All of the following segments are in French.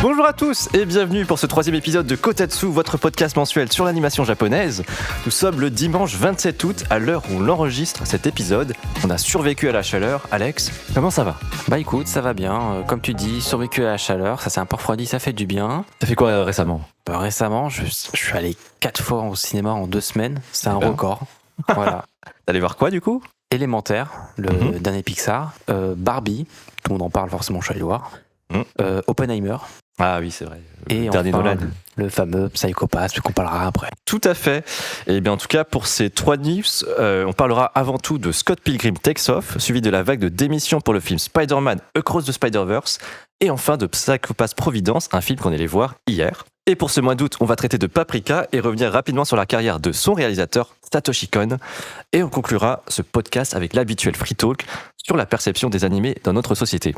Bonjour à tous et bienvenue pour ce 3e épisode de Kotatsu, votre podcast mensuel sur l'animation japonaise. Nous sommes le dimanche 27 août, à l'heure où on enregistre cet épisode. On a survécu à la chaleur. Alex, comment ça va ? Bah écoute, ça va bien. Comme tu dis, survécu à la chaleur, ça s'est un peu refroidi, ça fait du bien. T'as fait quoi récemment ? Récemment, je suis allé 4 fois au cinéma en 2 semaines. C'est un record. Voilà. T'allais voir quoi du coup ? Élémentaire, le dernier Pixar. Barbie, tout le monde en parle forcément, je suis allé le voir. Oppenheimer. Ah oui, c'est vrai. Et dernier enfin, Nolan. Le fameux Psycho Pass, qu'on parlera après. Tout à fait. Et bien en tout cas, pour ces 3 news, on parlera avant tout de Scott Pilgrim Takes Off, suivi de la vague de démission pour le film Spider-Man Across the Spider-Verse, et enfin de Psycho Pass Providence, un film qu'on allait voir hier. Et pour ce mois d'août, on va traiter de Paprika et revenir rapidement sur la carrière de son réalisateur, Satoshi Kon. Et on conclura ce podcast avec l'habituel free talk sur la perception des animés dans notre société.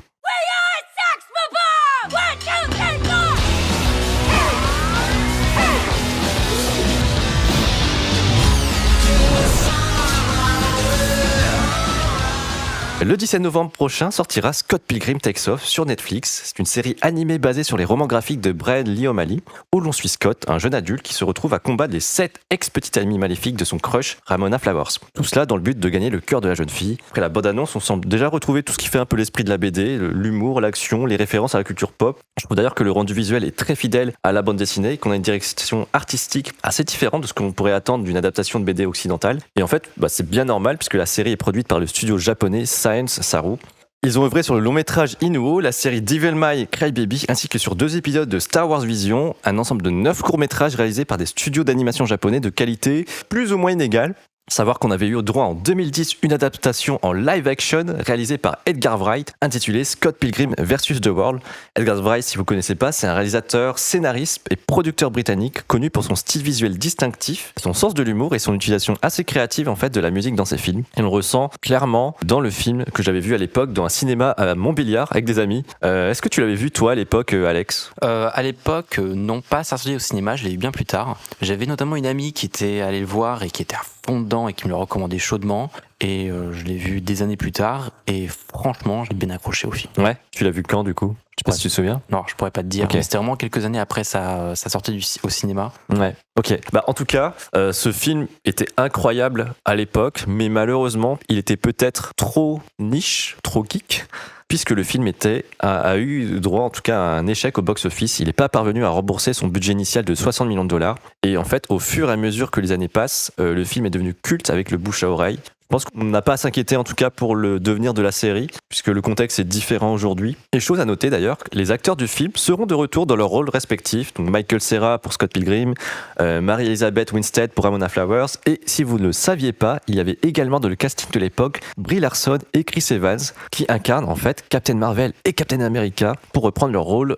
Le 17 novembre prochain sortira Scott Pilgrim Takes Off sur Netflix. C'est une série animée basée sur les romans graphiques de Brian Lee O'Malley, où l'on suit Scott, un jeune adulte qui se retrouve à combattre les 7 ex-petites amies maléfiques de son crush, Ramona Flowers. Tout cela dans le but de gagner le cœur de la jeune fille. Après la bande-annonce, on semble déjà retrouver tout ce qui fait un peu l'esprit de la BD, l'humour, l'action, les références à la culture pop. Je trouve d'ailleurs que le rendu visuel est très fidèle à la bande dessinée, qu'on a une direction artistique assez différente de ce qu'on pourrait attendre d'une adaptation de BD occidentale. Et en fait, c'est bien normal puisque la série est produite par le studio japonais Science Saru. Ils ont œuvré sur le long-métrage Inuo, la série Devil May Cry Baby, ainsi que sur 2 épisodes de Star Wars Vision, un ensemble de 9 courts-métrages réalisés par des studios d'animation japonais de qualité plus ou moins inégale. Savoir qu'on avait eu droit en 2010 une adaptation en live-action réalisée par Edgar Wright, intitulée Scott Pilgrim vs. The World. Edgar Wright, si vous ne connaissez pas, c'est un réalisateur, scénariste et producteur britannique connu pour son style visuel distinctif, son sens de l'humour et son utilisation assez créative en fait de la musique dans ses films. Et on le ressent clairement dans le film que j'avais vu à l'époque dans un cinéma à Montbéliard avec des amis. Est-ce que tu l'avais vu toi à l'époque, Alex ? À l'époque, non pas sorti au cinéma, je l'ai vu bien plus tard. J'avais notamment une amie qui était allée le voir et qui était à fond dedans et qui me le recommandait chaudement, et je l'ai vu des années plus tard et franchement j'ai bien accroché au film. Ouais, tu l'as vu quand du coup ? Je sais pas si tu te souviens. Non, je pourrais pas te dire, okay. Mais c'était vraiment quelques années après sa sortie au cinéma. Ouais, ok. En tout cas, ce film était incroyable à l'époque, mais malheureusement il était peut-être trop niche, trop geek, puisque le film a eu droit en tout cas à un échec au box-office. Il n'est pas parvenu à rembourser son budget initial de 60 millions de dollars. Et en fait, au fur et à mesure que les années passent, le film est devenu culte avec le bouche à oreille. Je pense qu'on n'a pas à s'inquiéter en tout cas pour le devenir de la série, puisque le contexte est différent aujourd'hui. Et chose à noter d'ailleurs, les acteurs du film seront de retour dans leurs rôles respectifs. Donc Michael Cera pour Scott Pilgrim, Mary-Elizabeth Winstead pour Ramona Flowers. Et si vous ne le saviez pas, il y avait également dans le casting de l'époque Brie Larson et Chris Evans qui incarnent en fait Captain Marvel et Captain America pour reprendre leur rôle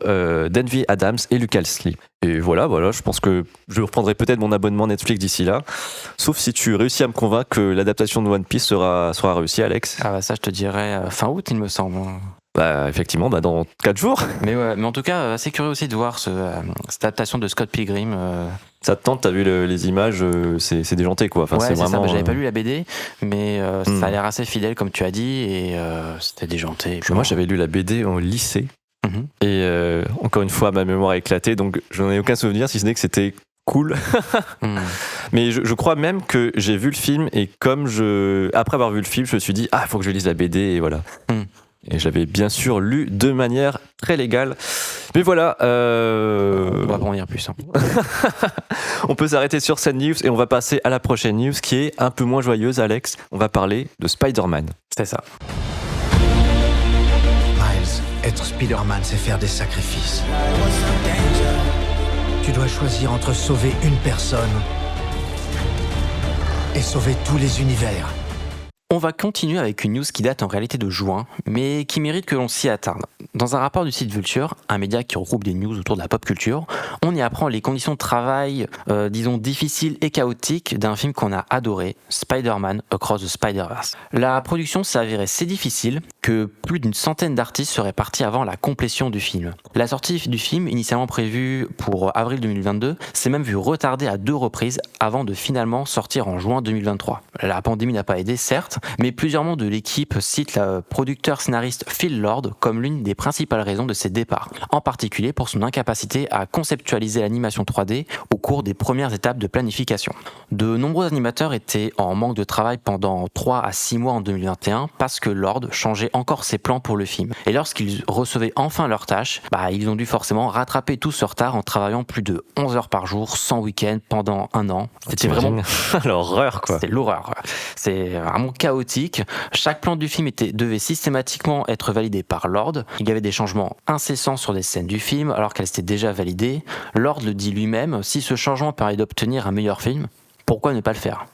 d'Envy Adams et Luke Lee. Et voilà, je pense que je reprendrai peut-être mon abonnement Netflix d'ici là, sauf si tu réussis à me convaincre que l'adaptation de One Piece sera réussie, Alex. Ah bah ça je te dirais fin août il me semble. Effectivement, dans 4 jours. Mais en tout cas, assez curieux aussi de voir cette adaptation de Scott Pilgrim. Ça te tente, t'as vu les images, c'est déjanté quoi. Enfin, ouais, c'est vraiment. Ça, j'avais pas lu la BD, mais ça a l'air assez fidèle comme tu as dit, et c'était déjanté. Moi j'avais lu la BD au lycée. Et encore une fois ma mémoire a éclaté, donc je n'en ai aucun souvenir si ce n'est que c'était cool. Mais je crois même que j'ai vu le film et après avoir vu le film je me suis dit il faut que je lise la BD et voilà. Et j'avais bien sûr lu de manière très légale. Mais voilà. On va en dire plus. On peut s'arrêter sur cette news et on va passer à la prochaine news qui est un peu moins joyeuse, Alex. On va parler de Spider-Man. C'est ça. Être Spider-Man, c'est faire des sacrifices. Tu dois choisir entre sauver une personne et sauver tous les univers. On va continuer avec une news qui date en réalité de juin, mais qui mérite que l'on s'y attarde. Dans un rapport du site Vulture, un média qui regroupe des news autour de la pop culture, on y apprend les conditions de travail, disons difficiles et chaotiques d'un film qu'on a adoré, Spider-Man Across the Spider-Verse. La production s'est avérée si difficile que plus d'une centaine d'artistes seraient partis avant la complétion du film. La sortie du film, initialement prévue pour avril 2022, s'est même vue retardée à 2 reprises avant de finalement sortir en juin 2023. La pandémie n'a pas aidé, certes, mais plusieurs membres de l'équipe citent le producteur-scénariste Phil Lord comme l'une des principales raisons de ses départs, en particulier pour son incapacité à conceptualiser l'animation 3D au cours des premières étapes de planification. De nombreux animateurs étaient en manque de travail pendant 3 à 6 mois en 2021 parce que Lord changeait encore ses plans pour le film. Et lorsqu'ils recevaient enfin leurs tâches, ils ont dû forcément rattraper tout ce retard en travaillant plus de 11 heures par jour, sans week-end, pendant 1 an. C'était vraiment l'horreur, quoi. C'est l'horreur. C'est vraiment chaotique. Chaque plan du film devait systématiquement être validé par Lord. Il y avait des changements incessants sur des scènes du film alors qu'elles étaient déjà validées. Lord le dit lui-même, si ce changement permet d'obtenir un meilleur film, pourquoi ne pas le faire ?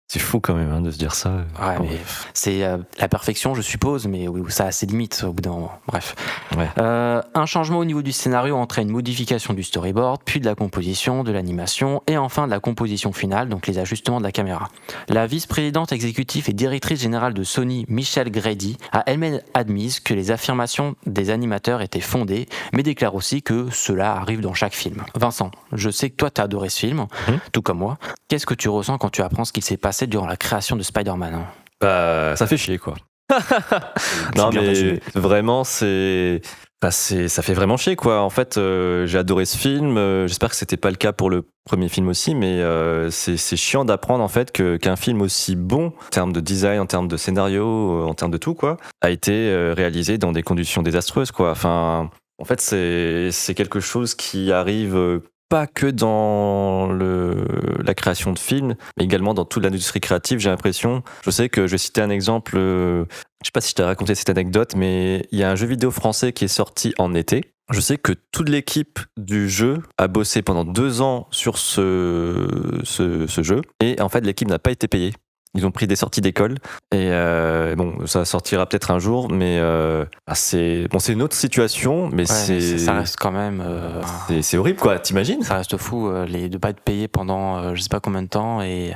C'est fou quand même de se dire ça. Ouais, mais c'est la perfection, je suppose, mais oui, ça a ses limites au bout d'un moment. Bref. Ouais. Un changement au niveau du scénario entraîne une modification du storyboard, puis de la composition, de l'animation, et enfin de la composition finale, donc les ajustements de la caméra. La vice-présidente exécutive et directrice générale de Sony, Michelle Grady, a elle-même admise que les affirmations des animateurs étaient fondées, mais déclare aussi que cela arrive dans chaque film. Vincent, je sais que toi t'as adoré ce film, tout comme moi. Qu'est-ce que tu ressens quand tu apprends ce qu'il s'est passé durant la création de Spider-Man ? Ça fait chier, quoi. Non, mais vraiment, ça fait vraiment chier, quoi. En fait, j'ai adoré ce film. J'espère que c'était pas le cas pour le premier film aussi, mais c'est chiant d'apprendre en fait qu'un film aussi bon en termes de design, en termes de scénario, en termes de tout, quoi, a été réalisé dans des conditions désastreuses, quoi. Enfin, en fait, c'est quelque chose qui arrive pas que dans la création de films, mais également dans toute l'industrie créative, j'ai l'impression. Je sais que je vais citer un exemple, je sais pas si je t'ai raconté cette anecdote, mais il y a un jeu vidéo français qui est sorti en été. Je sais que toute l'équipe du jeu a bossé pendant 2 ans sur ce jeu, et en fait l'équipe n'a pas été payée. Ils ont pris des sorties d'école et bon, ça sortira peut-être un jour, mais c'est une autre situation, mais ça reste quand même. C'est horrible, quoi. T'imagines ? Ça reste fou de pas être payé pendant je sais pas combien de temps et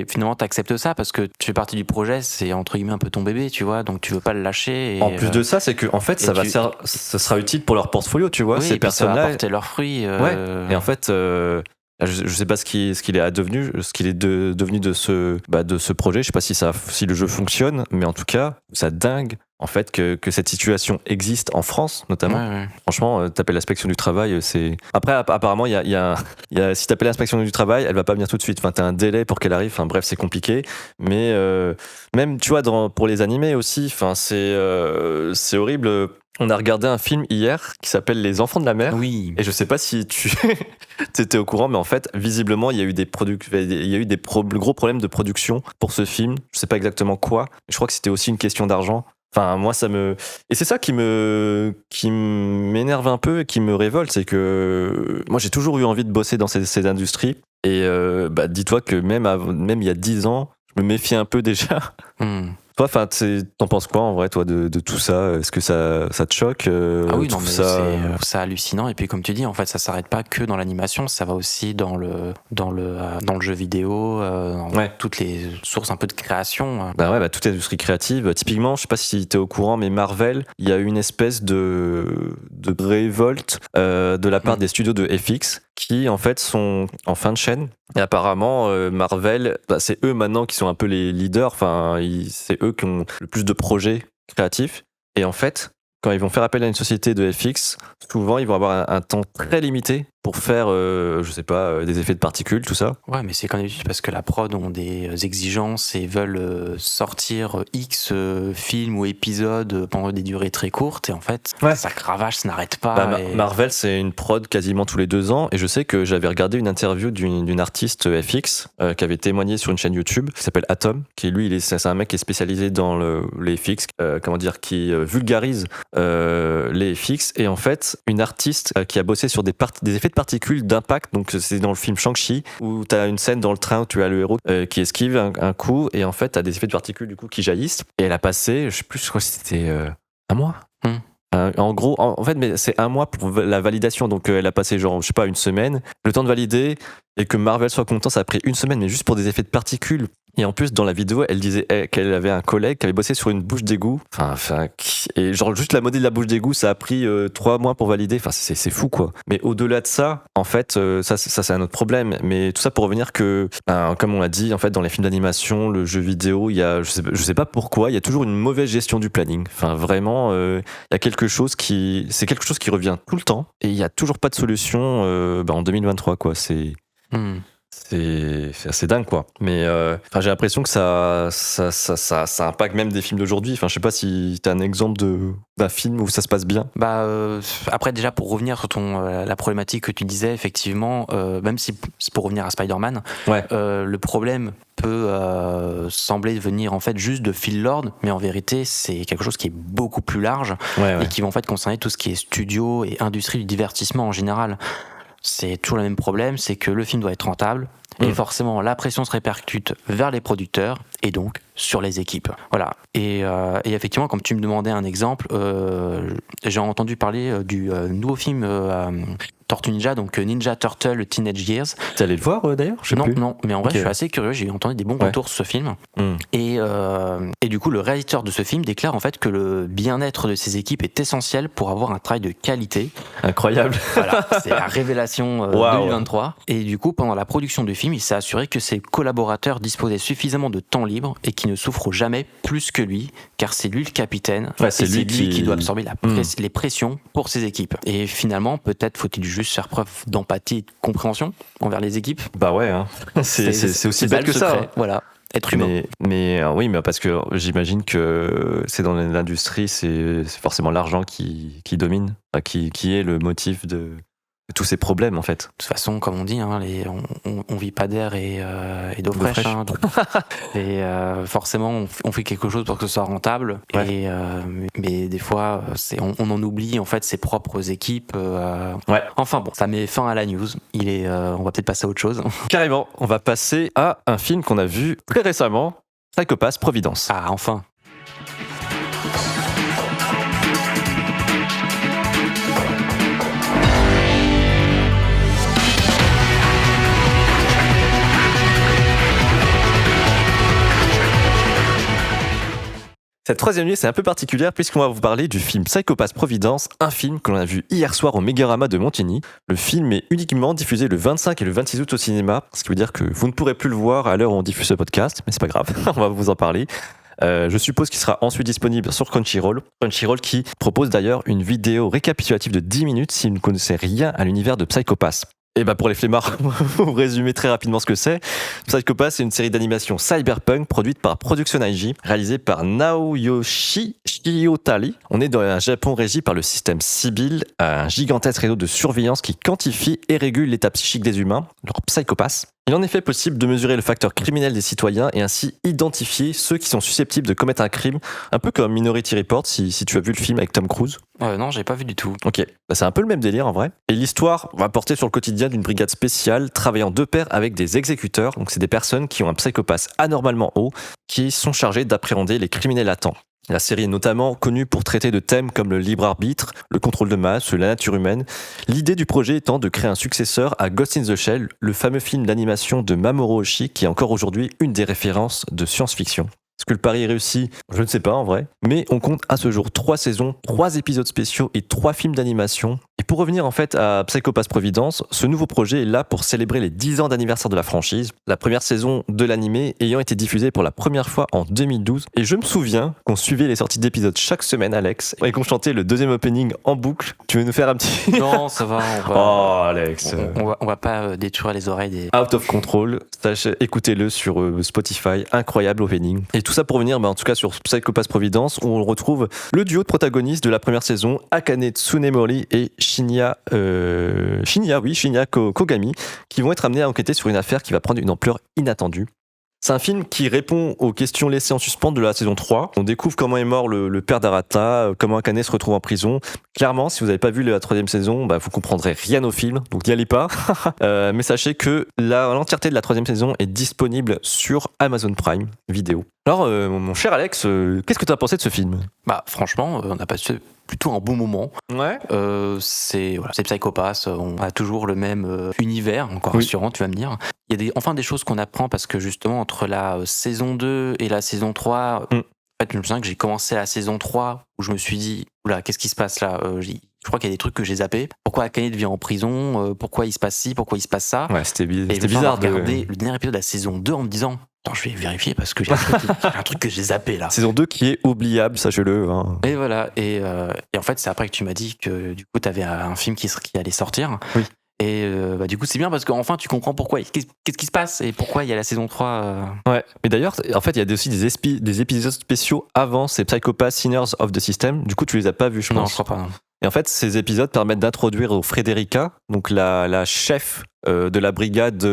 finalement t'acceptes ça parce que tu fais partie du projet, c'est entre guillemets un peu ton bébé, tu vois, donc tu veux pas le lâcher. En plus de ça, c'est que en fait ça sera utile pour leur portfolio, tu vois, ces personnes-là. Ça va apporter leurs fruits. Et en fait. Je sais pas ce qu'il est devenu de ce projet. Je sais pas si le jeu fonctionne, mais en tout cas, c'est dingue en fait que cette situation existe en France notamment. Ouais. Franchement, t'appelles l'inspection du travail, c'est. Après, apparemment, si t'appelles l'inspection du travail, elle va pas venir tout de suite. Enfin, t'as un délai pour qu'elle arrive. Enfin, bref, c'est compliqué. Mais même, tu vois, pour les animés aussi. Enfin, c'est horrible. On a regardé un film hier qui s'appelle Les Enfants de la Mer. Oui. Et je sais pas si tu étais au courant, mais en fait, visiblement, il y a eu des gros problèmes de production pour ce film. Je sais pas exactement quoi. Je crois que c'était aussi une question d'argent. Enfin, moi, et c'est ça qui m'énerve un peu et qui me révolte, c'est que moi, j'ai toujours eu envie de bosser dans ces industries. Et dis-toi que même il y a 10 ans, je me méfie un peu déjà. Toi, t'en penses quoi en vrai, toi, de tout ça ? Est-ce que ça te choque ? Ah oui, non, mais c'est hallucinant. Et puis, comme tu dis, en fait, ça s'arrête pas que dans l'animation, ça va aussi dans le jeu vidéo, dans toutes les sources un peu de création. Toute l'industrie créative. Typiquement, je sais pas si t'es au courant, mais Marvel, il y a eu une espèce de révolte de la part des studios de FX qui en fait sont en fin de chaîne. Et apparemment, Marvel, c'est eux maintenant qui sont un peu les leaders. Enfin, c'est eux qui ont le plus de projets créatifs. Et en fait, quand ils vont faire appel à une société de FX, souvent ils vont avoir un temps très limité pour faire, des effets de particules, tout ça. Ouais, mais c'est quand même juste parce que la prod ont des exigences et veulent sortir X films ou épisodes pendant des durées très courtes. Et en fait, ça cravache, ça n'arrête pas. Marvel, c'est une prod quasiment tous les 2 ans. Et je sais que j'avais regardé une interview d'une artiste FX qui avait témoigné sur une chaîne YouTube qui s'appelle Atom, qui lui, c'est un mec qui est spécialisé dans les FX, qui vulgarise les FX. Et en fait, une artiste qui a bossé sur des effets de particules d'impact, donc c'est dans le film Shang-Chi où t'as une scène dans le train où tu as le héros qui esquive un coup et en fait t'as des effets de particules du coup qui jaillissent et elle a passé, je sais plus, je crois que c'était 1 mois. En gros, en fait, mais c'est 1 mois pour la validation, donc elle a passé genre, je sais pas, 1 semaine, le temps de valider et que Marvel soit content, ça a pris 1 semaine, mais juste pour des effets de particules Et en plus, dans la vidéo, elle disait qu'elle avait un collègue qui avait bossé sur une bouche d'égout. Et genre, juste la modèle de la bouche d'égout, ça a pris 3 mois pour valider. Enfin, c'est fou, quoi. Mais au-delà de ça, en fait, ça c'est un autre problème. Mais tout ça pour revenir que, comme on l'a dit, en fait, dans les films d'animation, le jeu vidéo, il y a, je sais pas pourquoi, il y a toujours une mauvaise gestion du planning. Enfin, vraiment, il y a quelque chose qui revient tout le temps. Et il y a toujours pas de solution en 2023, quoi. C'est assez dingue, quoi. Mais j'ai l'impression que ça impacte même des films d'aujourd'hui. Enfin, je sais pas si t'as un exemple d'un film où ça se passe bien. Après, déjà, pour revenir sur la problématique que tu disais, effectivement, même si c'est pour revenir à Spider-Man, le problème peut sembler venir en fait juste de Phil Lord, mais en vérité, c'est quelque chose qui est beaucoup plus large et qui va en fait concerner tout ce qui est studio et industrie du divertissement en général. C'est toujours le même problème, c'est que le film doit être rentable, et forcément la pression se répercute vers les producteurs et donc sur les équipes. Voilà. Et effectivement, comme tu me demandais un exemple, j'ai entendu parler du nouveau film Tortue Ninja, donc Ninja Turtle Teenage Years. T'es allé le voir d'ailleurs? Non, mais en vrai, je suis assez curieux. J'ai entendu des bons retours sur ce film. Et du coup, le réalisateur de ce film déclare en fait que le bien-être de ses équipes est essentiel pour avoir un travail de qualité. Incroyable. Voilà, c'est la révélation 2023. Et du coup, pendant la production du film, il s'est assuré que ses collaborateurs disposaient suffisamment de temps libre et qu'ils ne souffrent jamais plus que lui, car c'est lui le capitaine. C'est lui qui doit absorber les pressions pour ses équipes. Et finalement, peut-être faut-il juste faire preuve d'empathie et de compréhension envers les équipes. Bah ouais, hein. c'est aussi belle que ça. Voilà, être humain. Mais oui, mais parce que j'imagine que c'est dans l'industrie, c'est forcément l'argent qui domine, qui est le motif de tous ces problèmes en fait. De toute façon, comme on dit, hein, on vit pas d'air et d'eau fraîche. Hein, donc, et forcément, on fait quelque chose pour que ce soit rentable. Ouais. Mais des fois, on en oublie en fait ses propres équipes. Enfin bon, ça met fin à la news. On va peut-être passer à autre chose. Carrément, on va passer à un film qu'on a vu très récemment, Psycho Pass Providence. Ah, enfin. Cette troisième nuit, c'est un peu particulière puisqu'on va vous parler du film Psycho Pass Providence, un film que l'on a vu hier soir au Mégorama de Montigny. Le film est uniquement diffusé le 25 et le 26 août au cinéma, ce qui veut dire que vous ne pourrez plus le voir à l'heure où on diffuse ce podcast, mais c'est pas grave, on va vous en parler. Je suppose qu'il sera ensuite disponible sur Crunchyroll. Crunchyroll qui propose d'ailleurs une vidéo récapitulative de 10 minutes si vous ne connaissez rien à l'univers de Psycho Pass. Et pour les flemmards, vous résumer très rapidement ce que c'est. Psycho Pass, c'est une série d'animation cyberpunk produite par Production IG, réalisée par Naoyoshi Shiotani. On est dans un Japon régi par le système Sibyl, un gigantesque réseau de surveillance qui quantifie et régule l'état psychique des humains, leur Psycho Pass. Il est en effet possible de mesurer le facteur criminel des citoyens et ainsi identifier ceux qui sont susceptibles de commettre un crime, un peu comme Minority Report, si tu as vu le film avec Tom Cruise. Non, j'ai pas vu du tout. Ok, c'est un peu le même délire en vrai. Et l'histoire va porter sur le quotidien d'une brigade spéciale travaillant de pair avec des exécuteurs, donc c'est des personnes qui ont un psychopath anormalement haut, qui sont chargées d'appréhender les criminels latents. La série est notamment connue pour traiter de thèmes comme le libre arbitre, le contrôle de masse, la nature humaine. L'idée du projet étant de créer un successeur à Ghost in the Shell, le fameux film d'animation de Mamoru Oshii qui est encore aujourd'hui une des références de science-fiction. Est-ce que le pari est réussi ? Je ne sais pas en vrai. Mais on compte à ce jour 3 saisons, 3 épisodes spéciaux et 3 films d'animation. Et pour revenir en fait à Psycho Pass Providence, ce nouveau projet est là pour célébrer les 10 ans d'anniversaire de la franchise. La première saison de l'animé ayant été diffusée pour la première fois en 2012. Et je me souviens qu'on suivait les sorties d'épisodes chaque semaine, Alex, et qu'on chantait le deuxième opening en boucle. Tu veux nous faire un petit... Non, ça va. Oh Alex. On va pas détruire les oreilles des... Out of Control. Écoutez-le sur Spotify. Incroyable opening. Et tout ça pour venir en tout cas sur Psycho Pass Providence où on retrouve le duo de protagonistes de la première saison, Akane Tsunemori et Shinya Kogami, qui vont être amenés à enquêter sur une affaire qui va prendre une ampleur inattendue. C'est un film qui répond aux questions laissées en suspens de la saison 3. On découvre comment est mort le père d'Arata, comment Akane se retrouve en prison. Clairement, si vous n'avez pas vu la 3e saison, vous comprendrez rien au film, donc n'y allez pas. Mais sachez que l'entièreté de la 3e saison est disponible sur Amazon Prime Vidéo. Alors, mon cher Alex, qu'est-ce que tu as pensé de ce film? Bah franchement, on a passé plutôt un bon moment. Ouais. C'est Psycho-Pass, on a toujours le même univers, encore Oui. rassurant, tu vas me dire. Il y a des choses qu'on apprend parce que justement entre la saison 2 et la saison 3, Mm. en fait je me souviens que j'ai commencé la saison 3 où je me suis dit, oula, qu'est-ce qui se passe là? Je crois qu'il y a des trucs que j'ai zappés. Pourquoi Akane devient en prison? Pourquoi il se passe ci? Pourquoi il se passe ça? Ouais, c'était Et je me bizarre suis de. regarder le dernier épisode de la saison 2 en me disant, attends, je vais vérifier parce que j'ai un truc que j'ai zappé là. Saison 2 qui est oubliable, sachez-le. Hein. Et voilà, et en fait c'est après que tu m'as dit que du coup t'avais un film qui allait sortir. Oui. Et du coup c'est bien parce qu'enfin tu comprends pourquoi, qu'est-ce qui se passe et pourquoi il y a la saison 3. Ouais, mais d'ailleurs, en fait, il y a aussi des épisodes spéciaux avant, c'est Psycho-Pass, Sinners of the System. Du coup, tu les as pas vus, je Non, pense. je crois pas. Et en fait, ces épisodes permettent d'introduire au Frederica, donc la chef de la brigade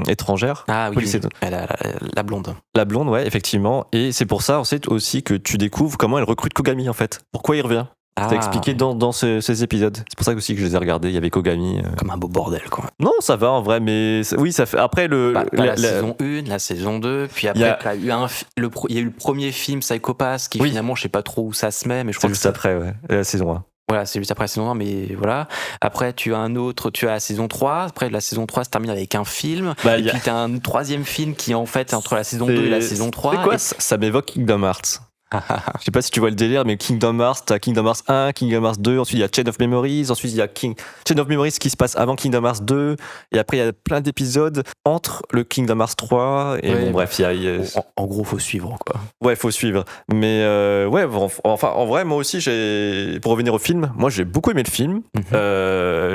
étrangère. Ah oui, Police- la blonde. La blonde, ouais, effectivement. Et c'est pour ça, ensuite, aussi que tu découvres comment elle recrute Kogami, en fait. Pourquoi il revient. C'est expliqué dans ces épisodes. C'est pour ça aussi que je les ai regardés. Il y avait Kogami. Comme un beau bordel quoi. Non, ça va en vrai, mais oui, ça fait. Après, La saison 1, la saison 2, puis après il y a eu le premier film Psycho-Pass qui Oui. finalement je sais pas trop où ça se met, mais je C'est crois juste que après, ouais, la saison 1. Voilà, c'est juste après la saison 1, mais voilà. Après, tu as la saison 3. Après, la saison 3 se termine avec un film. Bah, et puis, tu as un troisième film qui, en fait, est entre la saison 2 et la saison 3. C'est quoi ça m'évoque Kingdom Hearts. Je sais pas si tu vois le délire, mais Kingdom Hearts, t'as Kingdom Hearts 1, Kingdom Hearts 2, ensuite il y a Chain of Memories, ensuite il y a Chain of Memories qui se passe avant Kingdom Hearts 2, et après il y a plein d'épisodes entre le Kingdom Hearts 3, et Ouais, bon bref, en gros, faut suivre, quoi. ouais, faut suivre. Mais ouais, enfin en vrai, moi aussi, pour revenir au film, moi j'ai beaucoup aimé le film.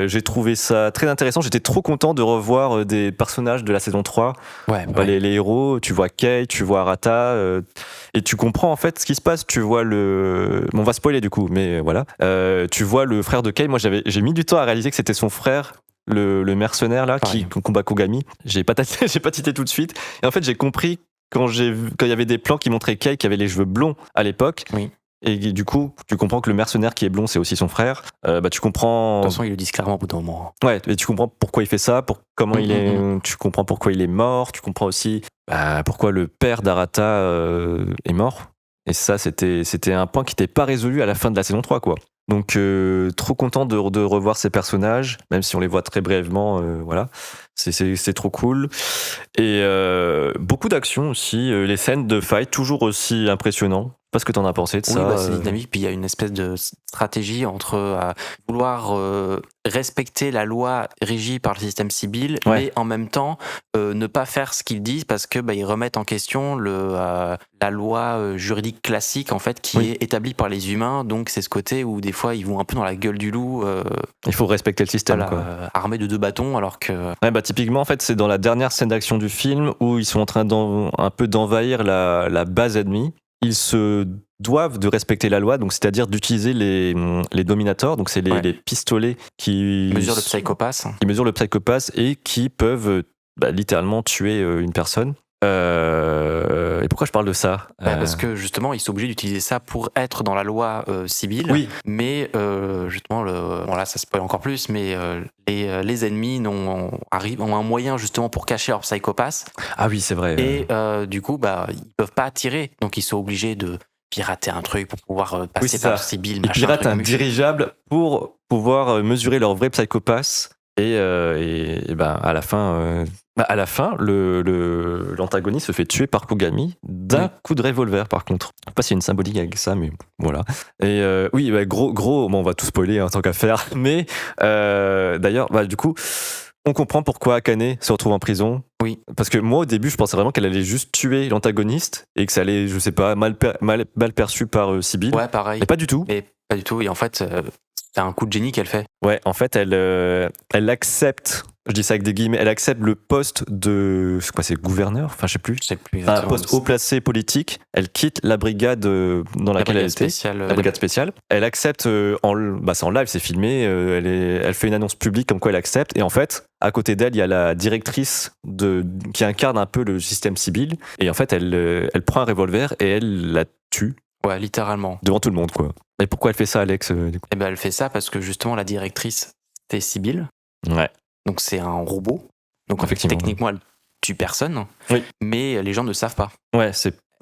J'ai trouvé ça très intéressant. J'étais trop content de revoir des personnages de la saison 3. Ouais, Les héros, tu vois Kei, tu vois Arata, et tu comprends en fait ce qui se passe. Tu vois bon, on va spoiler du coup, mais voilà. Tu vois le frère de Kei. Moi, j'ai mis du temps à réaliser que c'était son frère. Le mercenaire là qui combat Kogami. J'ai pas tité tout de suite. Et en fait, j'ai compris quand il y avait des plans qui montraient Kei qui avait les cheveux blonds à l'époque. Oui. Et du coup, tu comprends que le mercenaire qui est blond, c'est aussi son frère. Tu comprends. De toute façon, ils le disent clairement au bout d'un moment. Ouais, et tu comprends pourquoi il fait ça, comment il est. Tu comprends pourquoi il est mort. Tu comprends aussi pourquoi le père d'Arata est mort. Et ça, c'était un point qui n'était pas résolu à la fin de la saison 3, quoi. Donc, trop content de revoir ces personnages, même si on les voit très brièvement, voilà. C'est trop cool. Et beaucoup d'action aussi. Les scènes de fight, toujours aussi impressionnant. Je sais pas ce que t'en as pensé de ça. Oui, c'est dynamique, puis il y a une espèce de stratégie entre vouloir respecter la loi régie par le système civil, mais en même temps ne pas faire ce qu'ils disent parce que ils remettent en question la loi juridique classique en fait qui est établie par les humains. Donc c'est ce côté où des fois ils vont un peu dans la gueule du loup. Il faut respecter le système, quoi. Armés de 2 bâtons, alors que. Ouais, typiquement en fait c'est dans la dernière scène d'action du film où ils sont en train un peu d'envahir la base ennemie. Ils se doivent de respecter la loi, donc c'est-à-dire d'utiliser les dominators, donc c'est les pistolets qui mesurent le Psycho-Pass. Qui mesurent le Psycho-Pass et qui peuvent littéralement tuer une personne. Et pourquoi je parle de ça Parce que justement, ils sont obligés d'utiliser ça pour être dans la loi civile. Oui. Mais justement, bon là, ça spoil encore plus, mais les ennemis ont un moyen justement pour cacher leur Psycho-Pass. Ah oui, c'est vrai. Et du coup, ils peuvent pas tirer, donc ils sont obligés de pirater un truc pour pouvoir passer par le civil. Ils piratent un dirigeable pour pouvoir mesurer leur vrai Psycho-Pass. Et à la fin, l'antagoniste se fait tuer par Kogami d'un coup de revolver, par contre. Je sais pas s'il y a une symbolique avec ça, mais voilà. Et gros, bon, on va tout spoiler en tant qu'affaire. Mais d'ailleurs, du coup, on comprend pourquoi Akane se retrouve en prison. Oui. Parce que moi, au début, je pensais vraiment qu'elle allait juste tuer l'antagoniste et que ça allait, je sais pas, mal perçu par Sibyl. Ouais, pareil. Mais pas du tout. Et pas du tout. Et en fait, c'est un coup de génie qu'elle fait. Ouais, en fait, elle accepte, je dis ça avec des guillemets, elle accepte le poste de, c'est gouverneur, enfin je sais plus. Un poste haut placé politique. Elle quitte la brigade dans laquelle elle était, la brigade spéciale. Elle accepte, c'est en live, c'est filmé, elle fait une annonce publique comme quoi elle accepte, et en fait, à côté d'elle, il y a la directrice qui incarne un peu le système civil, et en fait, elle prend un revolver et elle la tue. Ouais, littéralement. Devant tout le monde, quoi. Et pourquoi elle fait ça, Alex, du coup ? Elle fait ça parce que justement, la directrice, c'était Sibyl. Ouais. Donc c'est un robot. Donc effectivement, techniquement, elle tue personne. Oui. Mais les gens ne savent pas. Ouais,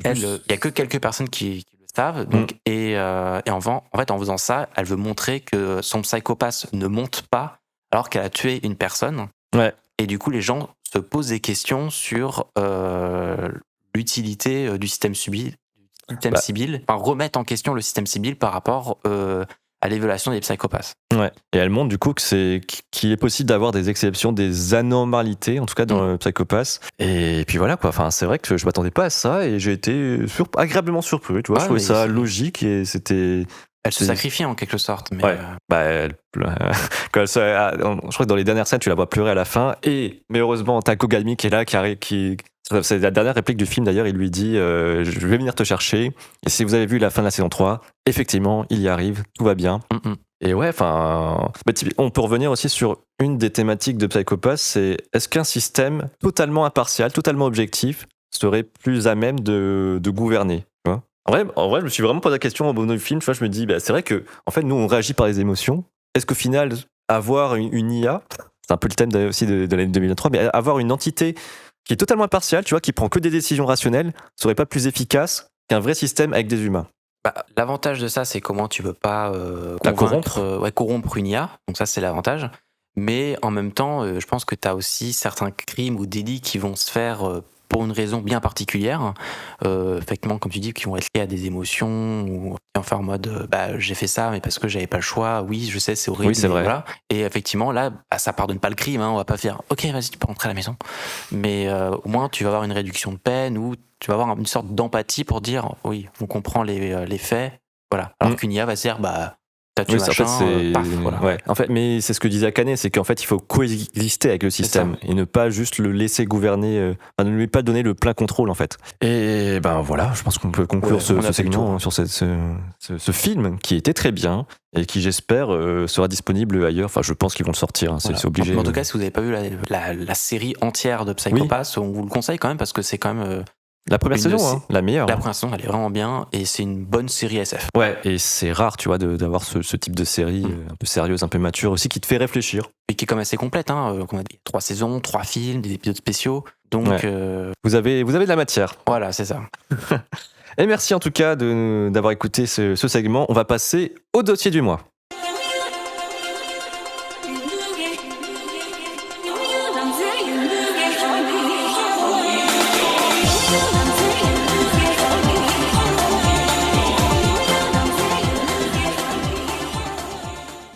elle, il y a que quelques personnes qui le savent. Donc, et en fait, en faisant ça, elle veut montrer que son psychopathe ne monte pas alors qu'elle a tué une personne. Ouais. Et du coup, les gens se posent des questions sur l'utilité du système civil, enfin, remettre en question le système civil par rapport à l'évaluation des psychopathes. Ouais. Et elle montre du coup qu'il est possible d'avoir des exceptions, des anormalités, en tout cas dans le psychopathe. Et puis voilà quoi. Enfin, c'est vrai que je m'attendais pas à ça et j'ai été agréablement surpris. Tu vois, je trouvais ça logique et c'était. Elle se sacrifie en quelque sorte. Mais ouais. Quand je crois que dans les dernières scènes, tu la vois pleurer à la fin. Mais heureusement, t'as Kogami qui est là, c'est la dernière réplique du film d'ailleurs. Il lui dit je vais venir te chercher. Et si vous avez vu la fin de la saison 3, effectivement, il y arrive, tout va bien. Et ouais, enfin, on peut revenir aussi sur une des thématiques de Psychopath, c'est est-ce qu'un système totalement impartial, totalement objectif, serait plus à même de gouverner, tu vois ? En vrai, je me suis vraiment posé la question au bout du film. Tu vois, je me dis, c'est vrai que, en fait, nous, on réagit par les émotions. Est-ce qu'au final, avoir une IA, c'est un peu le thème aussi de l'année 2023, mais avoir une entité qui est totalement impartiale, tu vois, qui prend que des décisions rationnelles, serait pas plus efficace qu'un vrai système avec des humains ? L'avantage de ça, c'est comment tu peux pas corrompre une IA. Donc ça, c'est l'avantage. Mais en même temps, je pense que tu as aussi certains crimes ou délits qui vont se faire pour une raison bien particulière, effectivement, comme tu dis, qui vont être liés à des émotions, ou en faire en mode j'ai fait ça, mais parce que j'avais pas le choix, oui, je sais, c'est horrible. Oui, c'est vrai. Voilà. Et effectivement, là, ça pardonne pas le crime, hein, on va pas faire ok, vas-y, tu peux rentrer à la maison. Mais au moins, tu vas avoir une réduction de peine, ou tu vas avoir une sorte d'empathie pour dire oui, on comprend les faits, voilà. Alors qu'une IA va se dire oui, en fait, voilà. Ouais. En fait, mais c'est ce que disait Akane, c'est qu'en fait, il faut coexister avec le système et ne pas juste le laisser gouverner, ne lui pas donner le plein contrôle, en fait. Et voilà, je pense qu'on peut conclure ce segment sur ce film qui était très bien et qui, j'espère, sera disponible ailleurs. Enfin, je pense qu'ils vont le sortir, hein, c'est obligé. En tout cas, si vous n'avez pas vu la série entière de Psychopath, on vous le conseille quand même parce que c'est quand même. La première saison, la meilleure. La première saison, elle est vraiment bien et c'est une bonne série SF. Ouais, et c'est rare, tu vois, d'avoir ce type de série un peu sérieuse, un peu mature aussi, qui te fait réfléchir. Et qui est quand même assez complète, hein. Comme on a dit, 3 saisons, 3 films, des épisodes spéciaux. Donc, vous avez de la matière. Voilà, c'est ça. Et merci en tout cas d'avoir écouté ce segment. On va passer au dossier du mois.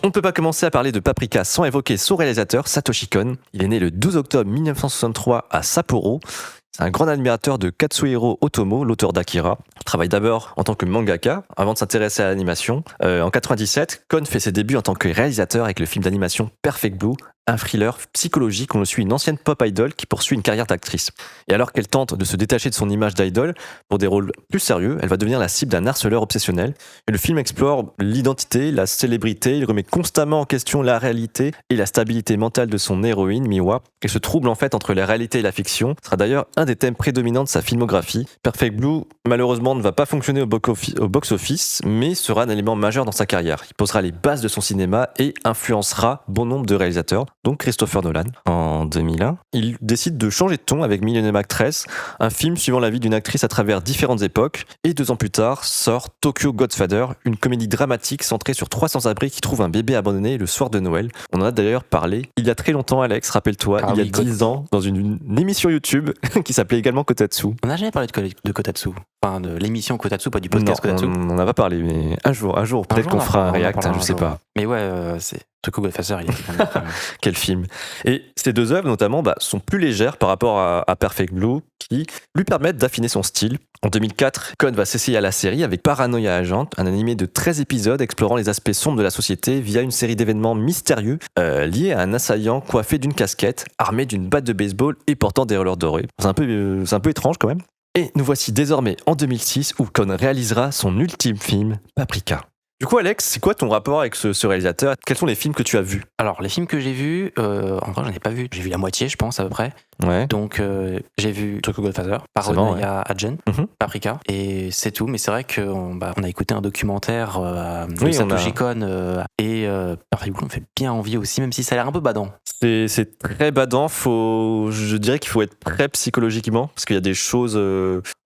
On ne peut pas commencer à parler de Paprika sans évoquer son réalisateur, Satoshi Kon. Il est né le 12 octobre 1963 à Sapporo. C'est un grand admirateur de Katsuhiro Otomo, l'auteur d'Akira. Il travaille d'abord en tant que mangaka, avant de s'intéresser à l'animation. En 97, Kon fait ses débuts en tant que réalisateur avec le film d'animation Perfect Blue, un thriller psychologique où on suit une ancienne pop idol qui poursuit une carrière d'actrice. Et alors qu'elle tente de se détacher de son image d'idol pour des rôles plus sérieux, elle va devenir la cible d'un harceleur obsessionnel. Et le film explore l'identité, la célébrité, il remet constamment en question la réalité et la stabilité mentale de son héroïne, Miwa. Et ce trouble en fait entre la réalité et la fiction sera d'ailleurs un des thèmes prédominants de sa filmographie. Perfect Blue, malheureusement, ne va pas fonctionner au box-office, mais sera un élément majeur dans sa carrière. Il posera les bases de son cinéma et influencera bon nombre de réalisateurs, donc Christopher Nolan. En 2001, il décide de changer de ton avec Millionaire Actress, un film suivant la vie d'une actrice à travers différentes époques, et 2 ans plus tard sort Tokyo Godfather, une comédie dramatique centrée sur 3 sans-abri qui trouvent un bébé abandonné le soir de Noël. On en a d'ailleurs parlé il y a très longtemps, Alex, rappelle-toi, il y a 10 ans, dans une émission YouTube qui s'appelait également Kotatsu. On n'a jamais parlé de Kotatsu, enfin de l'émission Kotatsu, pas du podcast Kotatsu. On n'en a pas parlé, mais un jour peut-être qu'on fera un react, je sais pas. Mais ouais, c'est Tokyo Godfather, il est quand même... Quel film. Et ces 2 œuvres, notamment, sont plus légères par rapport à Perfect Blue, qui lui permettent d'affiner son style. En 2004, Kon va s'essayer à la série avec Paranoia Agent, un animé de 13 épisodes explorant les aspects sombres de la société via une série d'événements mystérieux liés à un assaillant coiffé d'une casquette, armé d'une batte de baseball et portant des rollers dorés. C'est un peu étrange quand même. Et nous voici désormais en 2006 où Kon réalisera son ultime film, Paprika. Du coup, Alex, c'est quoi ton rapport avec ce réalisateur ? Quels sont les films que tu as vus ? Alors, les films que j'ai vus, en vrai, j'en ai pas vu. J'ai vu la moitié, je pense, à peu près. Ouais. Donc, j'ai vu Tokyo Godfather, Paranoia Agent, Paprika, et c'est tout. Mais c'est vrai qu'on a écouté un documentaire de Satoshi Kon et Perfect Blue me fait bien envie aussi, même si ça a l'air un peu badant. C'est très badant. Je dirais qu'il faut être prêt psychologiquement parce qu'il y a des choses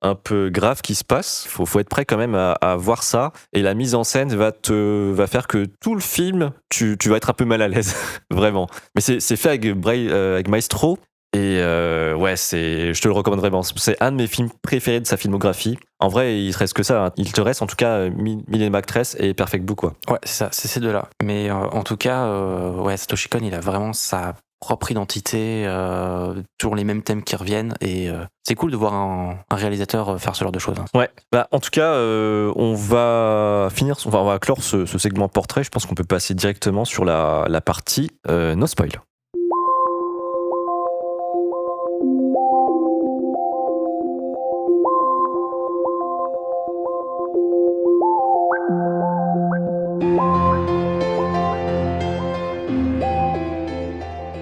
un peu graves qui se passent. Faut être prêt quand même à voir ça. Et la mise en scène va faire que tout le film, tu vas être un peu mal à l'aise, vraiment. Mais c'est fait avec Maestro. Et je te le recommande vraiment. C'est un de mes films préférés de sa filmographie. En vrai, il te reste que ça. Hein. Il te reste en tout cas Million Actress et Perfect Blue, quoi. Ouais, c'est ça, c'est ces deux-là. Mais en tout cas, Satoshi Kon, il a vraiment sa propre identité, toujours les mêmes thèmes qui reviennent. Et c'est cool de voir un réalisateur faire ce genre de choses. Hein. Ouais, en tout cas, on va clore ce segment portrait. Je pense qu'on peut passer directement sur la partie no spoil.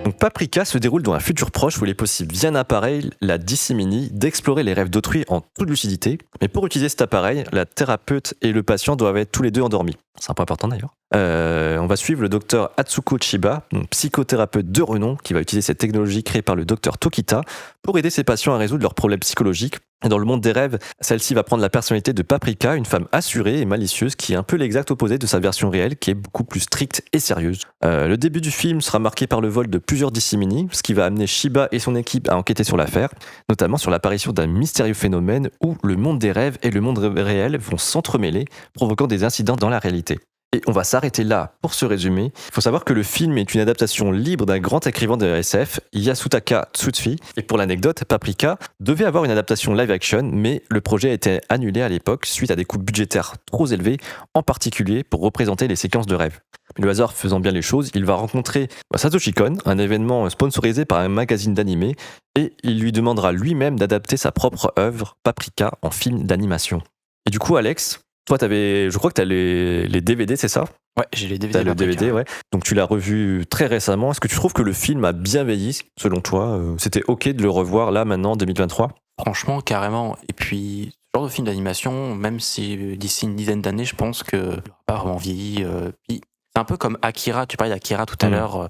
Donc Paprika se déroule dans un futur proche où il est possible, via un appareil, la DC Mini, d'explorer les rêves d'autrui en toute lucidité. Mais pour utiliser cet appareil, la thérapeute et le patient doivent être tous les deux endormis. C'est un point important d'ailleurs. On va suivre le docteur Atsuko Chiba, psychothérapeute de renom, qui va utiliser cette technologie créée par le docteur Tokita pour aider ses patients à résoudre leurs problèmes psychologiques. Et dans le monde des rêves, celle-ci va prendre la personnalité de Paprika, une femme assurée et malicieuse qui est un peu l'exact opposé de sa version réelle, qui est beaucoup plus stricte et sérieuse. Le début du film sera marqué par le vol de plusieurs disséminés, ce qui va amener Chiba et son équipe à enquêter sur l'affaire, notamment sur l'apparition d'un mystérieux phénomène où le monde des rêves et le monde réel vont s'entremêler, provoquant des incidents dans la réalité. Et on va s'arrêter là pour ce résumé. Il faut savoir que le film est une adaptation libre d'un grand écrivain de SF, Yasutaka Tsutsui. Et pour l'anecdote, Paprika devait avoir une adaptation live action, mais le projet a été annulé à l'époque suite à des coûts budgétaires trop élevés, en particulier pour représenter les séquences de rêve. Le hasard faisant bien les choses, il va rencontrer Satoshi Kon, un événement sponsorisé par un magazine d'animé, et il lui demandera lui-même d'adapter sa propre œuvre, Paprika, en film d'animation. Et du coup, Alex, toi, je crois que tu as les DVD, c'est ça ? Ouais, j'ai les DVD. T'as le DVD, ouais. Donc tu l'as revu très récemment. Est-ce que tu trouves que le film a bien vieilli, selon toi ? C'était ok de le revoir là, maintenant, en 2023 ? Franchement, carrément. Et puis, ce genre de film d'animation, même si d'ici une dizaine d'années, je pense qu'il n'aura pas vraiment vieilli. Puis, c'est un peu comme Akira. Tu parlais d'Akira tout à l'heure.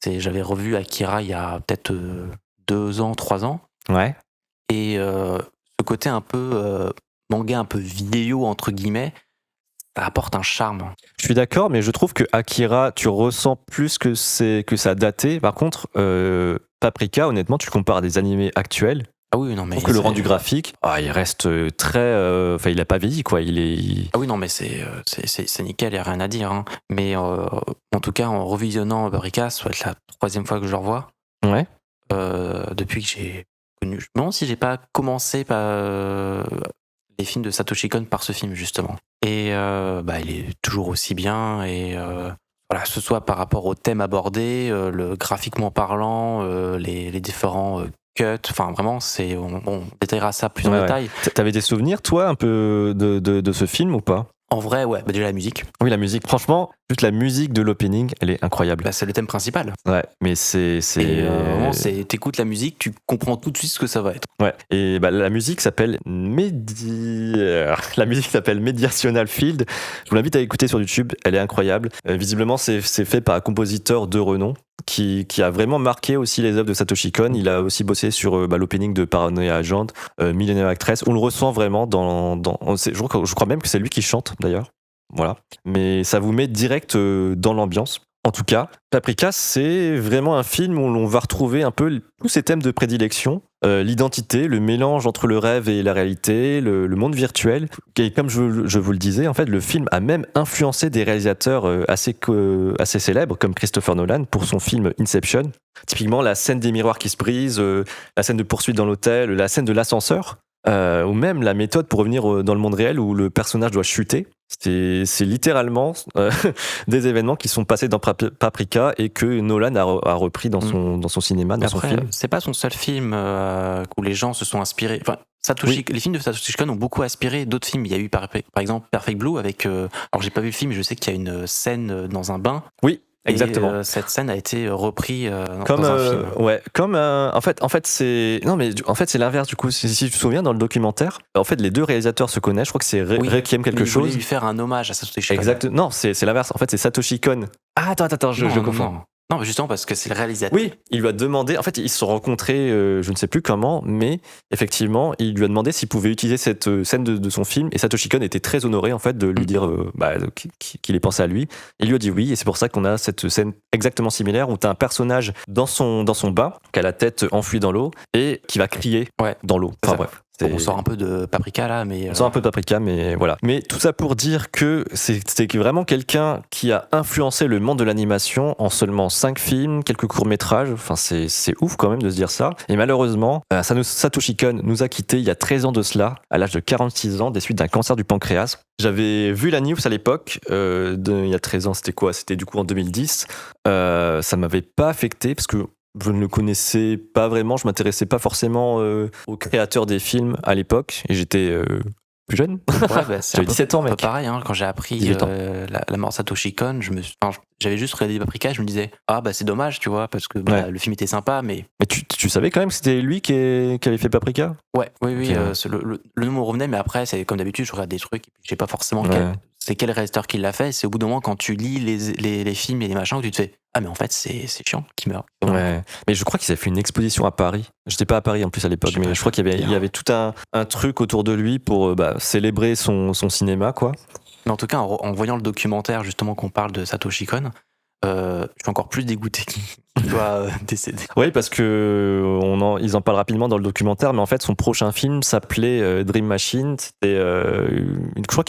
J'avais revu Akira il y a peut-être 2 ans, 3 ans. Ouais. Et ce côté un peu manga, un peu vidéo, entre guillemets, ça apporte un charme. Je suis d'accord, mais je trouve que Akira, tu ressens plus que ça a daté. Par contre, Paprika, honnêtement, tu le compares à des animés actuels. Ah oui, non, mais. Je trouve que le rendu graphique, il reste très. Enfin, il a pas vieilli, quoi. Ah oui, non, mais c'est nickel, il n'y a rien à dire. Hein. Mais en tout cas, en revisionnant Paprika, ça va être la 3e fois que je le revois. Ouais. Depuis que j'ai connu. Je me demande si j'ai pas commencé par les films de Satoshi Kon par ce film, justement. Et il est toujours aussi bien. Et voilà, ce soit par rapport au thème abordé, le graphiquement parlant, les différents cuts. Enfin, vraiment, on détaillera ça plus en détail. T'avais des souvenirs, toi, un peu de ce film ou pas ? En vrai, ouais, déjà la musique. Oui, la musique. Franchement, juste la musique de l'opening, elle est incroyable. C'est le thème principal. Ouais, mais c'est... vraiment, t'écoutes la musique, tu comprends tout de suite ce que ça va être. Ouais, et la musique s'appelle La musique s'appelle Mediational Field. Je vous l'invite à écouter sur YouTube, elle est incroyable. Visiblement, c'est fait par un compositeur de renom qui a vraiment marqué aussi les œuvres de Satoshi Kon. Il a aussi bossé sur l'opening de Paranoia Agent, Millionaire Actress. On le ressent vraiment je crois même que c'est lui qui chante d'ailleurs. Voilà. Mais ça vous met direct dans l'ambiance. En tout cas, Paprika, c'est vraiment un film où l'on va retrouver un peu tous ces thèmes de prédilection, l'identité, le mélange entre le rêve et la réalité, le monde virtuel. Et comme je vous le disais, en fait, le film a même influencé des réalisateurs assez célèbres, comme Christopher Nolan, pour son film Inception. Typiquement, la scène des miroirs qui se brisent, la scène de poursuite dans l'hôtel, la scène de l'ascenseur, ou même la méthode pour revenir dans le monde réel où le personnage doit chuter. C'est littéralement des événements qui sont passés dans Paprika et que Nolan a repris dans son cinéma, dans son film. C'est pas son seul film où les gens se sont inspirés. Enfin, les films de Satoshi Kon ont beaucoup inspiré d'autres films. Il y a eu par exemple Perfect Blue avec. Alors j'ai pas vu le film, mais je sais qu'il y a une scène dans un bain. Oui. Exactement. Et cette scène a été reprise dans un film. Ouais, en fait c'est l'inverse du coup. Si tu te souviens dans le documentaire, en fait les deux réalisateurs se connaissent. Je crois que c'est Requiem quelque chose. Il voulait lui faire un hommage à Satoshi Kon. Exact. Non, c'est l'inverse. En fait, c'est Satoshi Kon. Ah, attends, je confonds. Non, mais justement parce que c'est le réalisateur. Oui, il lui a demandé. En fait, ils se sont rencontrés, je ne sais plus comment, mais effectivement, il lui a demandé s'il pouvait utiliser cette scène de son film. Et Satoshi Kon était très honoré en fait de lui dire qu'il ait pensé à lui. Il lui a dit oui, et c'est pour ça qu'on a cette scène exactement similaire où tu as un personnage dans son bain, qui a la tête enfouie dans l'eau et qui va crier dans l'eau. Enfin bref. On sort un peu de Paprika là, mais. On sort un peu de Paprika, mais voilà. Mais tout ça pour dire que c'est vraiment quelqu'un qui a influencé le monde de l'animation en seulement 5 films, quelques courts-métrages. Enfin, c'est ouf quand même de se dire ça. Et malheureusement, Satoshi Kon nous a quittés il y a 13 ans de cela, à l'âge de 46 ans, des suites d'un cancer du pancréas. J'avais vu la news à l'époque, il y a 13 ans, c'était quoi ? C'était du coup en 2010. Ça m'avait pas affecté parce que je ne le connaissais pas vraiment, je m'intéressais pas forcément aux créateurs des films à l'époque, et j'étais plus jeune. Ouais, j'avais 17 ans, mec. Un peu pareil, hein, quand j'ai appris la mort de Satoshi Kon, j'avais juste regardé Paprika, je me disais c'est dommage, tu vois, parce que le film était sympa, mais. Mais tu savais quand même que c'était lui qui avait fait Paprika ? Oui, le nom me revenait, mais après, c'est comme d'habitude, je regarde des trucs, et puis je sais pas forcément quel réalisateur qui l'a fait. C'est au bout d'un moment, quand tu lis les films et les machins, que tu te fais mais en fait, c'est chiant qu'il meurt. Ouais. Mais je crois qu'il avait fait une exposition à Paris. J'étais pas à Paris en plus à l'époque, mais je crois qu'il y avait tout un truc autour de lui pour célébrer son cinéma, quoi. Mais en tout cas, en voyant le documentaire, justement, qu'on parle de Satoshi Kon, je suis encore plus dégoûté qu'il doit décéder. Oui, parce que ils en parlent rapidement dans le documentaire, mais en fait, son prochain film s'appelait Dream Machine. C'était, je crois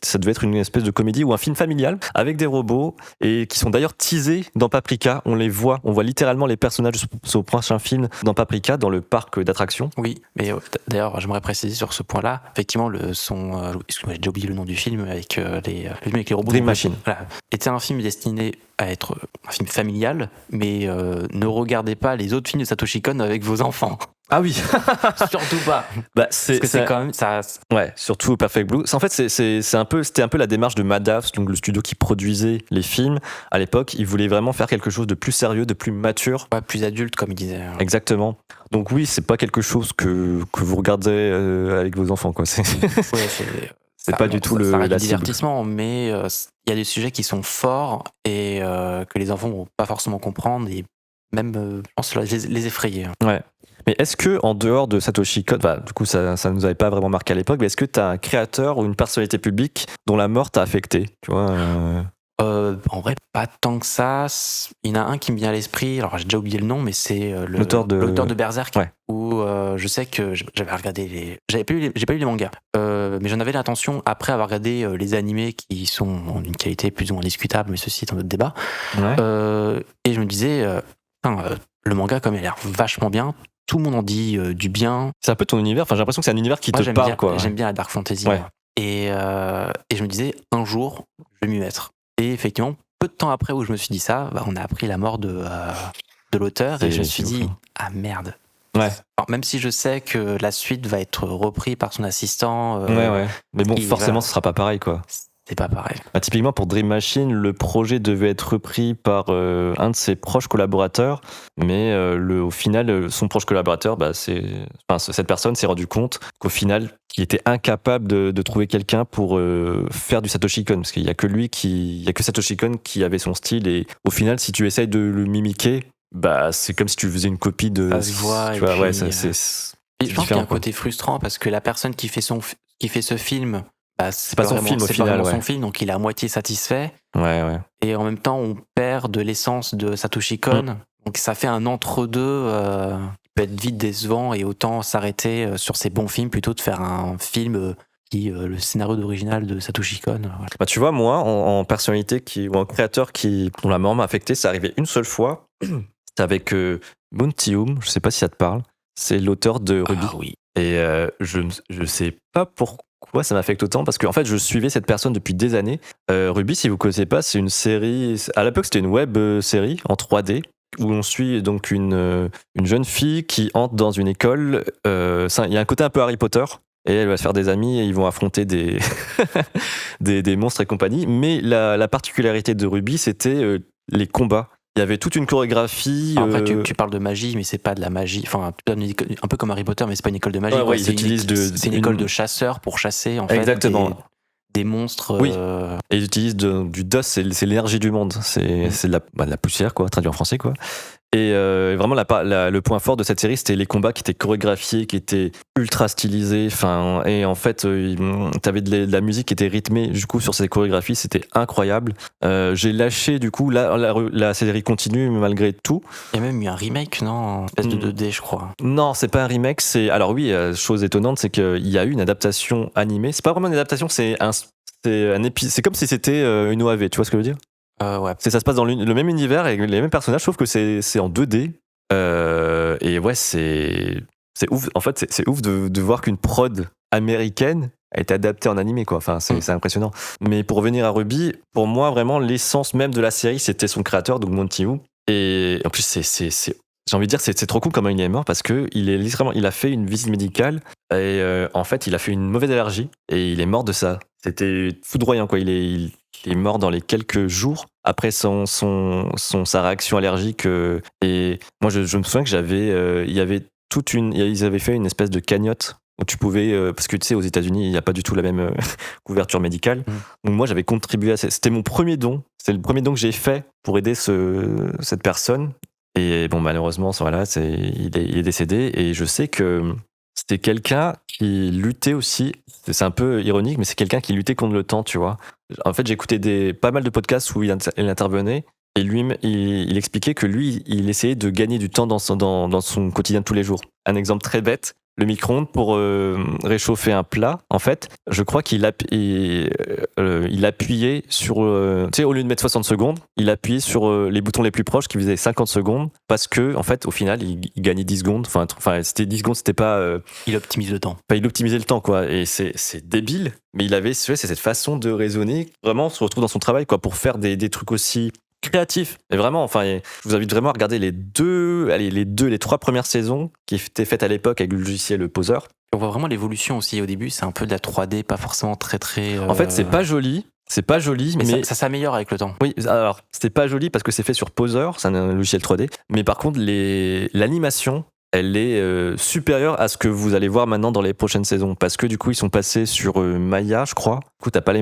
ça devait être une espèce de comédie ou un film familial avec des robots et qui sont d'ailleurs teasés dans Paprika. On voit littéralement les personnages de son prochain film dans Paprika, dans le parc d'attractions. Oui, mais d'ailleurs, j'aimerais préciser sur ce point-là. Effectivement, excusez-moi, j'ai déjà oublié le nom du film avec les robots. Dream Machine. Voilà, était un film destiné à être un film familial, mais ne regardez pas les autres films de Satoshi Kon avec vos enfants. Ah oui. Surtout pas. Parce que c'est quand même ça. Ouais, surtout Perfect Blue. En fait, c'était un peu la démarche de Madhouse, donc le studio qui produisait les films à l'époque. Ils voulaient vraiment faire quelque chose de plus sérieux, de plus mature, plus adulte, comme ils disaient. Exactement. Donc oui, c'est pas quelque chose que vous regardez avec vos enfants, quoi. C'est pas du tout le divertissement, mais il y a des sujets qui sont forts et que les enfants vont pas forcément comprendre et même, je pense, les effrayer. Ouais. Mais est-ce que, en dehors de Satoshi Kon, du coup, ça nous avait pas vraiment marqué à l'époque, mais est-ce que tu as un créateur ou une personnalité publique dont la mort t'a affecté, tu vois En vrai, pas tant que ça. Il y en a un qui me vient à l'esprit, alors j'ai déjà oublié le nom, mais c'est l'auteur de Berserk, où je sais que j'avais regardé j'ai pas lu les mangas, mais j'en avais l'intention, après avoir regardé les animés qui sont d'une qualité plus ou moins discutable, mais ceci est un autre débat. Et je me disais, le manga, comme il a l'air vachement bien, tout le monde en dit du bien. C'est un peu ton univers, j'ai l'impression que c'est un univers qui te parle, quoi. J'aime bien la dark fantasy. Et je me disais, un jour, je vais m'y mettre. Et effectivement, peu de temps après où je me suis dit ça, on a appris la mort de l'auteur, et je me suis dit, ah merde. Ouais. Alors, même si je sais que la suite va être reprise par son assistant. Mais bon, forcément, ce sera pas pareil, quoi. C'est pas pareil. Typiquement pour Dream Machine, le projet devait être repris par un de ses proches collaborateurs, mais au final, son proche collaborateur, cette personne s'est rendu compte qu'au final, il était incapable de trouver quelqu'un pour faire du Satoshi Kon, parce qu'il y a que Satoshi Kon qui avait son style, et au final, si tu essayes de le mimiquer, c'est comme si tu faisais une copie de. Ça se voit. Je pense qu'il y a un côté frustrant parce que la personne qui fait ce film. C'est pas son film au final. C'est pas vraiment son film, donc il est à moitié satisfait. Ouais. Et en même temps, on perd de l'essence de Satoshi Kon. Donc ça fait un entre-deux qui peut être vite décevant, et autant s'arrêter sur ses bons films plutôt de faire un film le scénario d'original de Satoshi Kon. Voilà. Tu vois, moi, en personnalité ou en créateur dont la mort m'a affecté, c'est arrivé une seule fois. C'était avec Moon Ti-hoon, je sais pas si ça te parle. C'est l'auteur de Ruby. Ah oui. Et je sais pas pourquoi ça m'affecte autant, parce que en fait je suivais cette personne depuis des années. Ruby, si vous connaissez pas, c'est une série, à l'époque c'était une web série en 3D où on suit donc une jeune fille qui entre dans une école. Il y a un côté un peu Harry Potter, et elle va se faire des amis et ils vont affronter des des monstres et compagnie. Mais la particularité de Ruby, c'était les combats. Il y avait toute une chorégraphie. Après, tu parles de magie, mais c'est pas de la magie. Enfin, un peu comme Harry Potter, mais c'est pas une école de magie. C'est une école de chasseurs pour chasser, en fait. Exactement. des monstres. Oui. Et ils utilisent du dust, c'est l'énergie du monde. C'est de la poussière, quoi, traduit en français, quoi. Et vraiment, le point fort de cette série, c'était les combats qui étaient chorégraphiés, qui étaient ultra stylisés. Et en fait, t'avais de la musique qui était rythmée, du coup, sur ces chorégraphies. C'était incroyable. J'ai lâché, du coup, la série continue malgré tout. Il y a même eu un remake, non? Une espèce de 2D, je crois. Non, c'est pas un remake. Alors oui, chose étonnante, c'est qu'il y a eu une adaptation animée. C'est pas vraiment une adaptation, c'est comme si c'était une OAV, tu vois ce que je veux dire? Ouais. Ça se passe dans le même univers et les mêmes personnages, sauf que c'est en 2D. Et ouais, c'est ouf. En fait, c'est ouf de voir qu'une prod américaine a été adaptée en animé, quoi. Enfin, c'est impressionnant. Mais pour revenir à Ruby, pour moi, vraiment, l'essence même de la série, c'était son créateur, donc Monty Wu. Et en plus, j'ai envie de dire, c'est trop cool comment il est mort parce que il a fait une visite médicale et en fait, il a fait une mauvaise allergie et il est mort de ça. C'était foudroyant, quoi. Il est mort dans les quelques jours après sa réaction allergique. Et moi, je me souviens que ils avaient fait une espèce de cagnotte où tu pouvais, parce que tu sais, aux États-Unis, il n'y a pas du tout la même couverture médicale. Donc moi, j'avais contribué à ça. C'était mon premier don. C'est le premier don que j'ai fait pour aider cette personne. Et bon, malheureusement, voilà, il est décédé. Et je sais que c'était quelqu'un qui luttait aussi. C'est un peu ironique, mais c'est quelqu'un qui luttait contre le temps, tu vois. En fait, j'écoutais pas mal de podcasts où il intervenait. Et lui, il expliquait que lui, il essayait de gagner du temps dans son quotidien de tous les jours. Un exemple très bête. Le micro-ondes pour réchauffer un plat, en fait, je crois qu'il appuyait sur... tu sais, au lieu de mettre 60 secondes, il appuyait sur les boutons les plus proches qui faisaient 50 secondes parce que, en fait, au final, il gagnait 10 secondes. Enfin, c'était 10 secondes, c'était pas... il optimise le temps. Il optimisait le temps, quoi. Et c'est débile, mais il avait c'est cette façon de raisonner. Vraiment, on se retrouve dans son travail, quoi, pour faire des trucs aussi... créatif. Et vraiment, je vous invite vraiment à regarder les 3 premières saisons qui étaient faites à l'époque avec le logiciel Poser. On voit vraiment l'évolution aussi au début, c'est un peu de la 3D, pas forcément très... En fait, c'est pas joli, mais ça s'améliore avec le temps. Oui, alors, c'était pas joli parce que c'est fait sur Poser, c'est un logiciel 3D, mais par contre, l'animation, elle est supérieure à ce que vous allez voir maintenant dans les prochaines saisons. Parce que du coup, ils sont passés sur Maya, je crois. Du coup, t'as pas les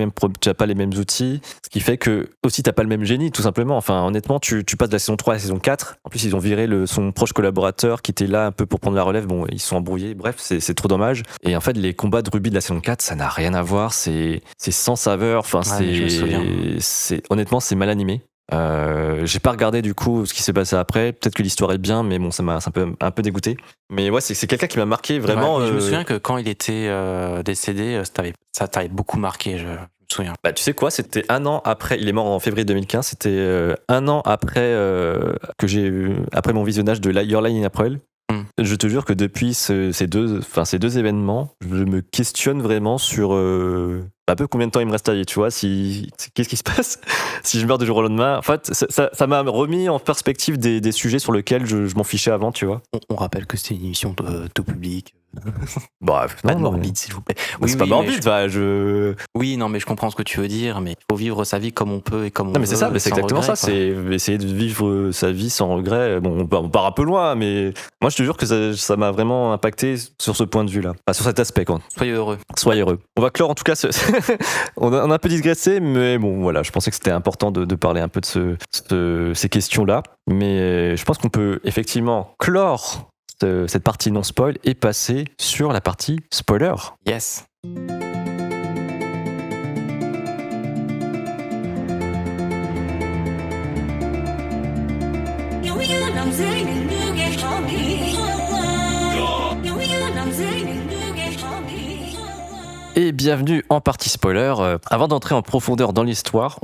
mêmes outils. Ce qui fait que, aussi, t'as pas le même génie, tout simplement. Enfin, honnêtement, tu passes de la saison 3 à la saison 4. En plus, ils ont viré son proche collaborateur qui était là un peu pour prendre la relève. Bon, ils sont embrouillés. Bref, c'est trop dommage. Et en fait, les combats de Ruby de la saison 4, ça n'a rien à voir. C'est sans saveur. Enfin, honnêtement, c'est mal animé. J'ai pas regardé du coup ce qui s'est passé après. Peut-être que l'histoire est bien, mais bon, ça m'a un peu dégoûté. Mais ouais, c'est quelqu'un qui m'a marqué vraiment. Ouais, je me souviens que quand il était décédé, ça t'avait beaucoup marqué. Je me souviens. Bah, tu sais quoi, c'était un an après. Il est mort en février 2015. C'était un an après après mon visionnage de Your Line in April. Je te jure que depuis ces deux événements, je me questionne vraiment sur un peu combien de temps il me reste à vivre, tu vois, qu'est-ce qui se passe si je meurs du jour au lendemain. En fait, ça m'a remis en perspective des sujets sur lesquels je m'en fichais avant, tu vois. On rappelle que c'était une émission tout public. Bref, pas de morbide, s'il vous plaît. C'est pas morbide, Oui, non, mais je comprends ce que tu veux dire, mais il faut vivre sa vie comme on peut et comme on veut. Non, mais c'est ça, mais c'est exactement regret, ça, c'est essayer de vivre sa vie sans regret. Bon, on part un peu loin, mais moi, je te jure que ça m'a vraiment impacté sur ce point de vue-là. Enfin, sur cet aspect, quoi. Soyez heureux. On va clore, en tout cas, on a un peu digressé, mais bon, voilà, je pensais que c'était important de parler un peu de ces questions-là. Mais je pense qu'on peut effectivement clore cette partie non spoil et passer sur la partie spoiler. Yes. Et bienvenue en partie spoiler. Avant d'entrer en profondeur dans l'histoire,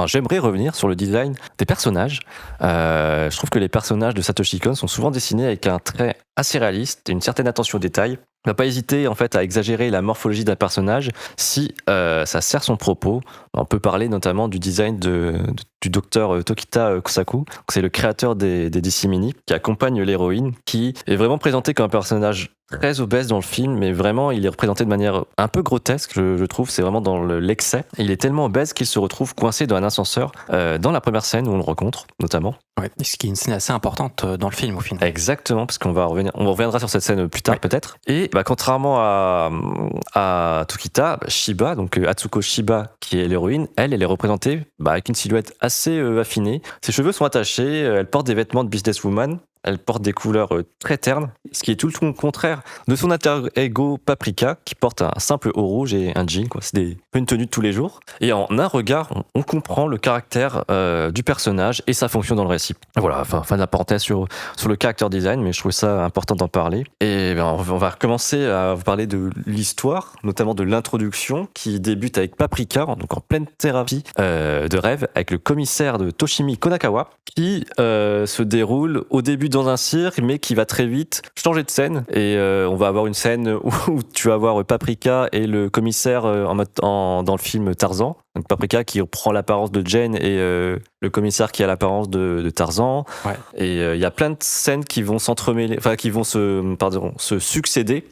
j'aimerais revenir sur le design des personnages. Je trouve que les personnages de Satoshi Kon sont souvent dessinés avec un trait assez réaliste et une certaine attention au détail. On n'a pas hésité en fait à exagérer la morphologie d'un personnage si ça sert son propos. On peut parler notamment du design du docteur Tokita Kusaku. C'est le créateur des DC Mini qui accompagne l'héroïne, qui est vraiment présenté comme un personnage très obèse dans le film, mais vraiment il est représenté de manière un peu grotesque, je trouve. C'est vraiment dans l'excès. Il est tellement obèse qu'il se retrouve coincé dans un ascenseur dans la première scène où on le rencontre notamment. Ouais. Ce qui est une scène assez importante dans le film au final. Exactement, parce on reviendra sur cette scène plus tard peut-être. Et contrairement à Tokita, Shiba, donc Atsuko Shiba, qui est l'héroïne, elle est représentée avec une silhouette assez affinée. Ses cheveux sont attachés, elle porte des vêtements de businesswoman. Elle porte des couleurs très ternes, ce qui est tout le contraire de son alter ego Paprika, qui porte un simple haut rouge et un jean. C'est une tenue de tous les jours. Et en un regard, on comprend le caractère du personnage et sa fonction dans le récit. Voilà, fin de la parenthèse sur le character design, mais je trouvais ça important d'en parler. Et on va recommencer à vous parler de l'histoire, notamment de l'introduction, qui débute avec Paprika, donc en pleine thérapie de rêve, avec le commissaire de Toshimi Konakawa, qui se déroule au début dans un cirque, mais qui va très vite changer de scène. Et on va avoir une scène où tu vas voir Paprika et le commissaire dans le film Tarzan. Donc Paprika qui prend l'apparence de Jane et le commissaire qui a l'apparence de Tarzan. Ouais. Et il y a plein de scènes qui vont s'entremêler, qui vont se succéder.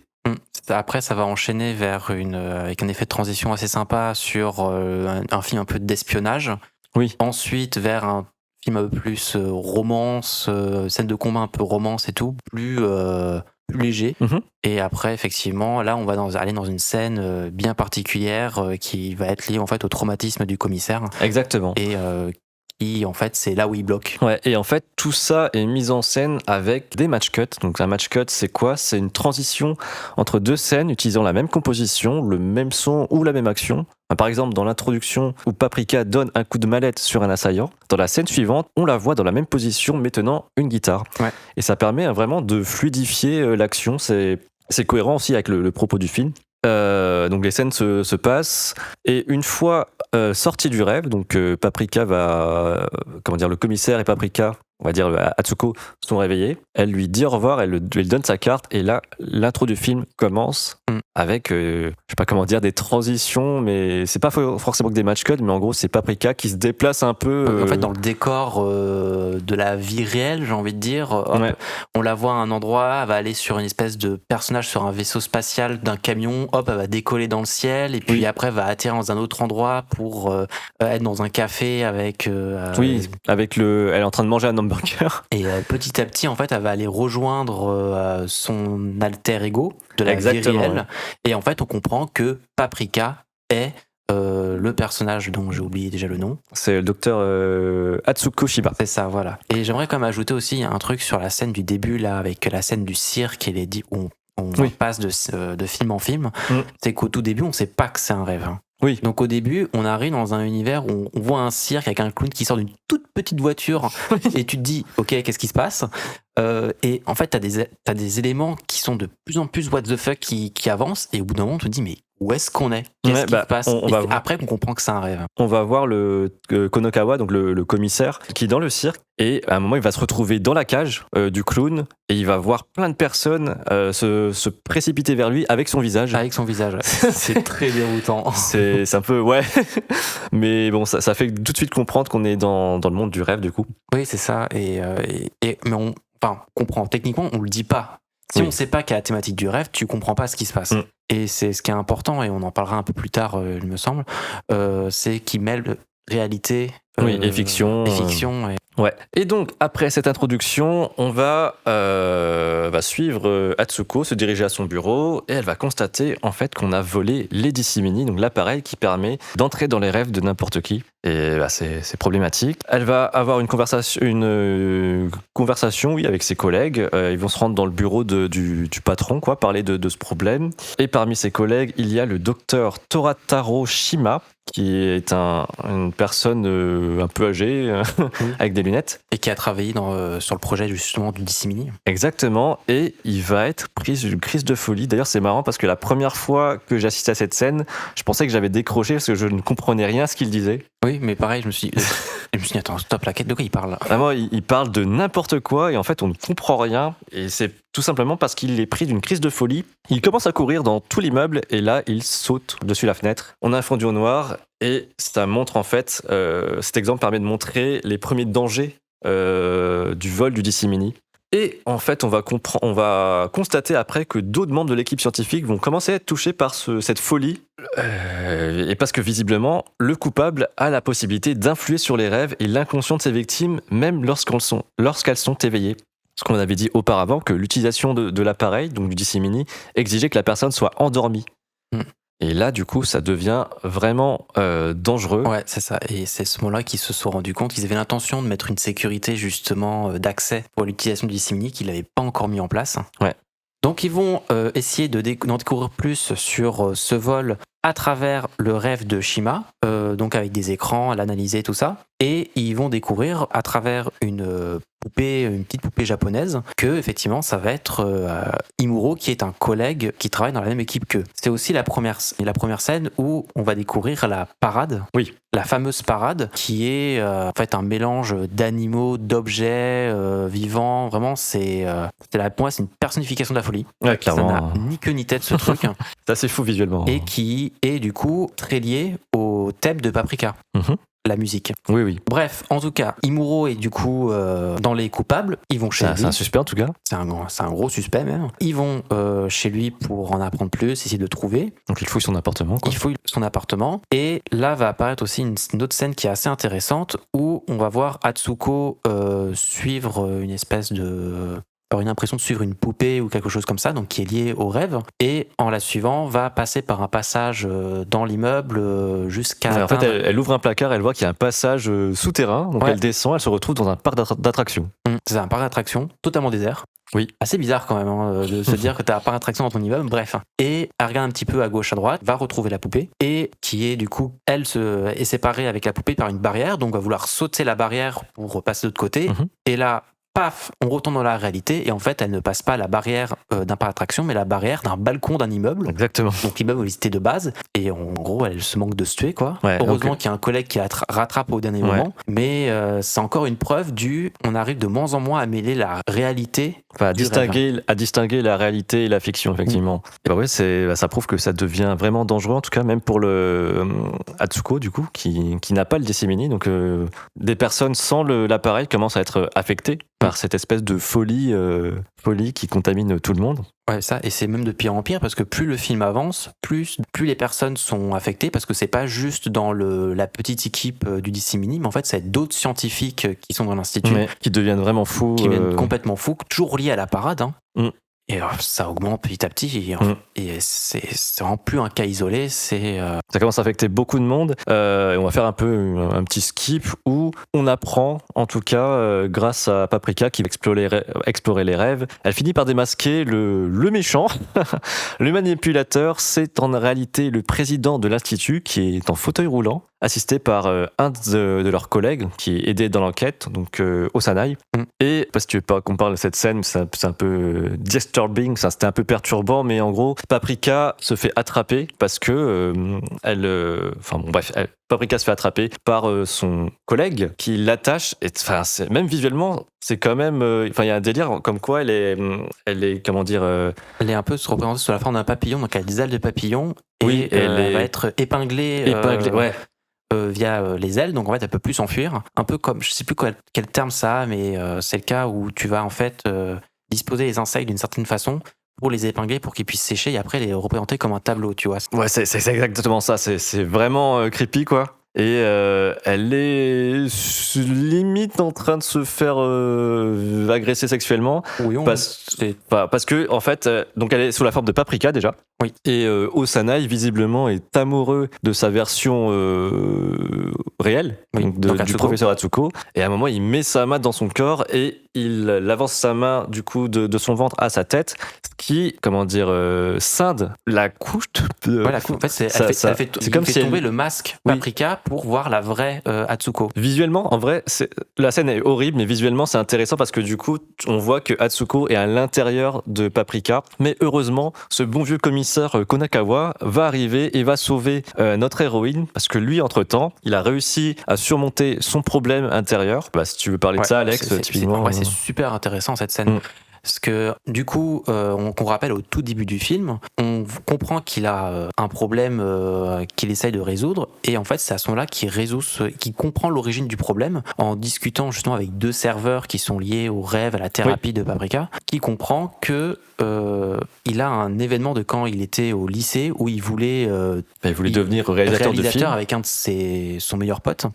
Après, ça va enchaîner avec un effet de transition assez sympa sur un film un peu d'espionnage. Oui. Ensuite, vers un film un peu plus romance, scène de combat un peu romance et tout, plus léger. Mm-hmm. Et après, effectivement, là, on va aller dans une scène bien particulière qui va être liée en fait au traumatisme du commissaire. Exactement. Et qui, en fait, c'est là où il bloque. Ouais, et en fait, tout ça est mis en scène avec des match cuts. Donc, un match cut, c'est quoi ? C'est une transition entre deux scènes utilisant la même composition, le même son ou la même action. Par exemple, dans l'introduction où Paprika donne un coup de mallette sur un assaillant, dans la scène suivante, on la voit dans la même position, mais tenant une guitare. Ouais. Et ça permet vraiment de fluidifier l'action. C'est cohérent aussi avec le propos du film. Donc les scènes se passent et une fois sorti du rêve, donc Paprika le commissaire et Paprika, on va dire Atsuko, sont réveillés. Elle lui dit au revoir, elle donne sa carte et là l'intro du film commence avec je sais pas comment dire, des transitions, mais c'est pas forcément que des match cuts, mais en gros c'est Paprika qui se déplace un peu en fait dans le décor de la vie réelle, j'ai envie de dire. Hop, ouais. On la voit à un endroit, elle va aller sur une espèce de personnage sur un vaisseau spatial d'un camion, hop, elle va décoller dans le ciel et puis après elle va atterrir dans un autre endroit pour être dans un café avec avec elle est en train de manger un hamburger et petit à petit en fait elle va aller rejoindre son alter ego de la vie réelle. Ouais. Et en fait, on comprend que Paprika est le personnage dont j'ai oublié déjà le nom. C'est le docteur Atsuko Shiba. C'est ça, voilà. Et j'aimerais quand même ajouter aussi un truc sur la scène du début, là, avec la scène du cirque et où on passe de film en film. C'est qu'au tout début, on ne sait pas que c'est un rêve. Hein. Oui. Donc au début, on arrive dans un univers où on voit un cirque avec un clown qui sort d'une toute petite voiture et tu te dis, ok, qu'est-ce qui se passe ? Et en fait, t'as des éléments qui sont de plus en plus what the fuck qui avancent et au bout d'un moment, on te dit, mais où est-ce qu'on est ? Qu'est-ce qui se passe ? Après, on comprend que c'est un rêve. On va voir le Konakawa, donc le commissaire, qui est dans le cirque et à un moment, il va se retrouver dans la cage du clown et il va voir plein de personnes se précipiter vers lui avec son visage. Avec son visage, ouais. C'est très déroutant. C'est un peu, ouais. Mais bon, ça fait tout de suite comprendre qu'on est dans le monde du rêve, du coup. Oui, c'est ça. Mais on comprend. Techniquement, on le dit pas. Si on ne sait pas quelle est la thématique du rêve, tu comprends pas ce qui se passe. Et c'est ce qui est important, et on en parlera un peu plus tard, il me semble, c'est qu'il mêle réalité et fiction. Ouais. Et donc, après cette introduction, on va suivre Atsuko, se diriger à son bureau, et elle va constater en fait qu'on a volé les dissimini, donc l'appareil qui permet d'entrer dans les rêves de n'importe qui. Et c'est problématique. Elle va avoir une conversation avec ses collègues. Ils vont se rendre dans le bureau du patron, parler de ce problème. Et parmi ses collègues, il y a le docteur Torataro Shima, qui est une personne un peu âgée, avec des lunettes. Et qui a travaillé sur le projet justement du dissimini. Exactement, et il va être pris d'une crise de folie. D'ailleurs, c'est marrant parce que la première fois que j'assistais à cette scène, je pensais que j'avais décroché parce que je ne comprenais rien à ce qu'il disait. Oui, mais pareil, je me suis dit, attends, stop, de quoi il parle ? Vraiment, il parle de n'importe quoi et en fait, on ne comprend rien. Et c'est tout simplement parce qu'il est pris d'une crise de folie. Il commence à courir dans tout l'immeuble et là, il saute dessus la fenêtre. On a un fondu au noir et ça montre en fait, cet exemple permet de montrer les premiers dangers du vol du dissimini. Et en fait, on va constater après que d'autres membres de l'équipe scientifique vont commencer à être touchés par cette folie. Et parce que visiblement, le coupable a la possibilité d'influer sur les rêves et l'inconscient de ses victimes, même lorsqu'elles sont éveillées. Ce qu'on avait dit auparavant, que l'utilisation de l'appareil, donc du DC Mini, exigeait que la personne soit endormie. Et là, du coup, ça devient vraiment dangereux. Ouais, c'est ça. Et c'est ce moment-là qu'ils se sont rendus compte qu'ils avaient l'intention de mettre une sécurité, justement, d'accès pour l'utilisation du DC Mini qu'ils n'avaient pas encore mis en place. Ouais. Donc, ils vont essayer d'en découvrir plus sur ce vol à travers le rêve de Shima, donc avec des écrans, à l'analyser, tout ça. Et ils vont découvrir à travers une petite poupée japonaise, que effectivement ça va être Imuro, qui est un collègue qui travaille dans la même équipe qu'eux. C'est aussi la première scène où on va découvrir la parade. Oui. La fameuse parade, qui est en fait un mélange d'animaux, d'objets vivants. Vraiment, pour moi, c'est une personnification de la folie. Ouais, clairement. Ça n'a ni queue ni tête, ce truc. C'est assez fou visuellement. Et qui est du coup très lié au thème de Paprika. La musique. Oui. Bref, en tout cas, Imuro est du coup dans les coupables. Ils vont chez lui. C'est un suspect en tout cas. C'est un gros suspect même. Ils vont chez lui pour en apprendre plus, essayer de trouver. Donc il fouille son appartement, quoi. Il fouille son appartement. Et là va apparaître aussi une autre scène qui est assez intéressante, où on va voir Atsuko suivre une espèce de... avoir une impression de suivre une poupée ou quelque chose comme ça, donc qui est lié au rêve, et en la suivant va passer par un passage dans l'immeuble jusqu'à... En fait, elle ouvre un placard, elle voit qu'il y a un passage souterrain, donc elle descend, elle se retrouve dans un parc d'attractions. C'est un parc d'attractions totalement désert. Oui. Assez bizarre quand même de se dire que t'as un parc d'attractions dans ton immeuble, bref. Et elle regarde un petit peu à gauche, à droite, va retrouver la poupée, et qui est du coup, elle est séparée avec la poupée par une barrière, donc va vouloir sauter la barrière pour passer de l'autre côté, et là... paf, on retourne dans la réalité et en fait elle ne passe pas la barrière d'un parc d'attraction mais la barrière d'un balcon d'un immeuble. Exactement. Donc l'immeuble où c'était de base et en gros elle se manque de se tuer quoi. Ouais, heureusement qu'il y a un collègue qui la rattrape au dernier moment, mais c'est encore une preuve on arrive de moins en moins à mêler la réalité à distinguer la réalité et la fiction effectivement. Et ça prouve que ça devient vraiment dangereux en tout cas même pour le Atsuko du coup qui n'a pas le DC Mini, donc des personnes sans l'appareil commencent à être affectées par cette espèce de folie qui contamine tout le monde. Ouais, ça, et c'est même de pire en pire parce que plus le film avance, plus les personnes sont affectées parce que c'est pas juste dans la petite équipe du DC Mini, mais en fait, c'est d'autres scientifiques qui sont dans l'institut. Qui deviennent vraiment fous. Qui deviennent complètement fous, toujours liés à la parade. Et ça augmente petit à petit. Et c'est vraiment plus un cas isolé. Ça commence à affecter beaucoup de monde. Et on va faire un peu un petit skip où on apprend, en tout cas, grâce à Paprika qui va explorer les rêves, elle finit par démasquer le méchant. Le manipulateur, c'est en réalité le président de l'institut qui est en fauteuil roulant, assisté par un de leurs collègues qui est aidé dans l'enquête, donc Osanai. Et parce que tu veux pas qu'on parle de cette scène, c'est un peu disturbing, c'était un peu perturbant, mais en gros, Paprika se fait attraper parce que Paprika se fait attraper par son collègue qui l'attache. Et même visuellement, c'est quand même, il y a un délire comme quoi elle est comment dire. Elle est un peu représentée sous la forme d'un papillon, donc elle a des ailes de papillon et elle va être épinglée. Ouais. Via les ailes, donc en fait elle peut plus s'enfuir, un peu comme, je sais plus quel terme ça a, mais c'est le cas où tu vas en fait disposer les insectes d'une certaine façon pour les épingler pour qu'ils puissent sécher et après les représenter comme un tableau, tu vois. Ouais, c'est exactement ça, c'est vraiment creepy quoi. Et elle est limite en train de se faire agresser sexuellement. Parce que en fait, donc elle est sous la forme de Paprika déjà. Oui. Et Osanai visiblement est amoureux de sa version réelle, donc du professeur Atsuko. Et à un moment, il met sa main dans son corps et il avance sa main du coup de son ventre à sa tête, ce qui, scinde la couche. En fait, elle fait comme si tomber le masque Paprika pour voir la vraie Atsuko. Visuellement, en vrai, la scène est horrible, mais visuellement, c'est intéressant parce que du coup, on voit que Atsuko est à l'intérieur de Paprika. Mais heureusement, ce bon vieux commissaire Konakawa va arriver et va sauver notre héroïne parce que lui, entre-temps, il a réussi à surmonter son problème intérieur. Si tu veux parler de ça, Alex, typiquement. C'est super intéressant cette scène. Parce que du coup, qu'on rappelle au tout début du film, on comprend qu'il a un problème qu'il essaye de résoudre, et en fait c'est à ce moment-là qu'il comprend l'origine du problème en discutant justement avec 2 serveurs qui sont liés au rêve, à la thérapie de Paprika, qui comprend que il a un événement de quand il était au lycée où il voulait devenir réalisateur de film avec son meilleur pote.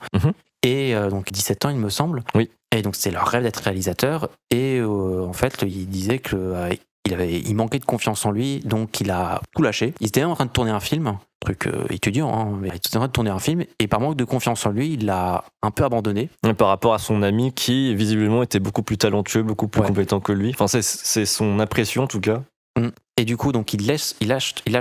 Et donc 17 ans il me semble. Oui. Et donc c'était leur rêve d'être réalisateur, et en fait il disait que il manquait de confiance en lui, donc il a tout lâché. Il était même en train de tourner un film, truc étudiant, hein, mais il était en train de tourner un film, et par manque de confiance en lui, il l'a un peu abandonné. Et par rapport à son ami qui visiblement était beaucoup plus talentueux, beaucoup plus compétent que lui. Enfin c'est son impression en tout cas. Et du coup donc il lâche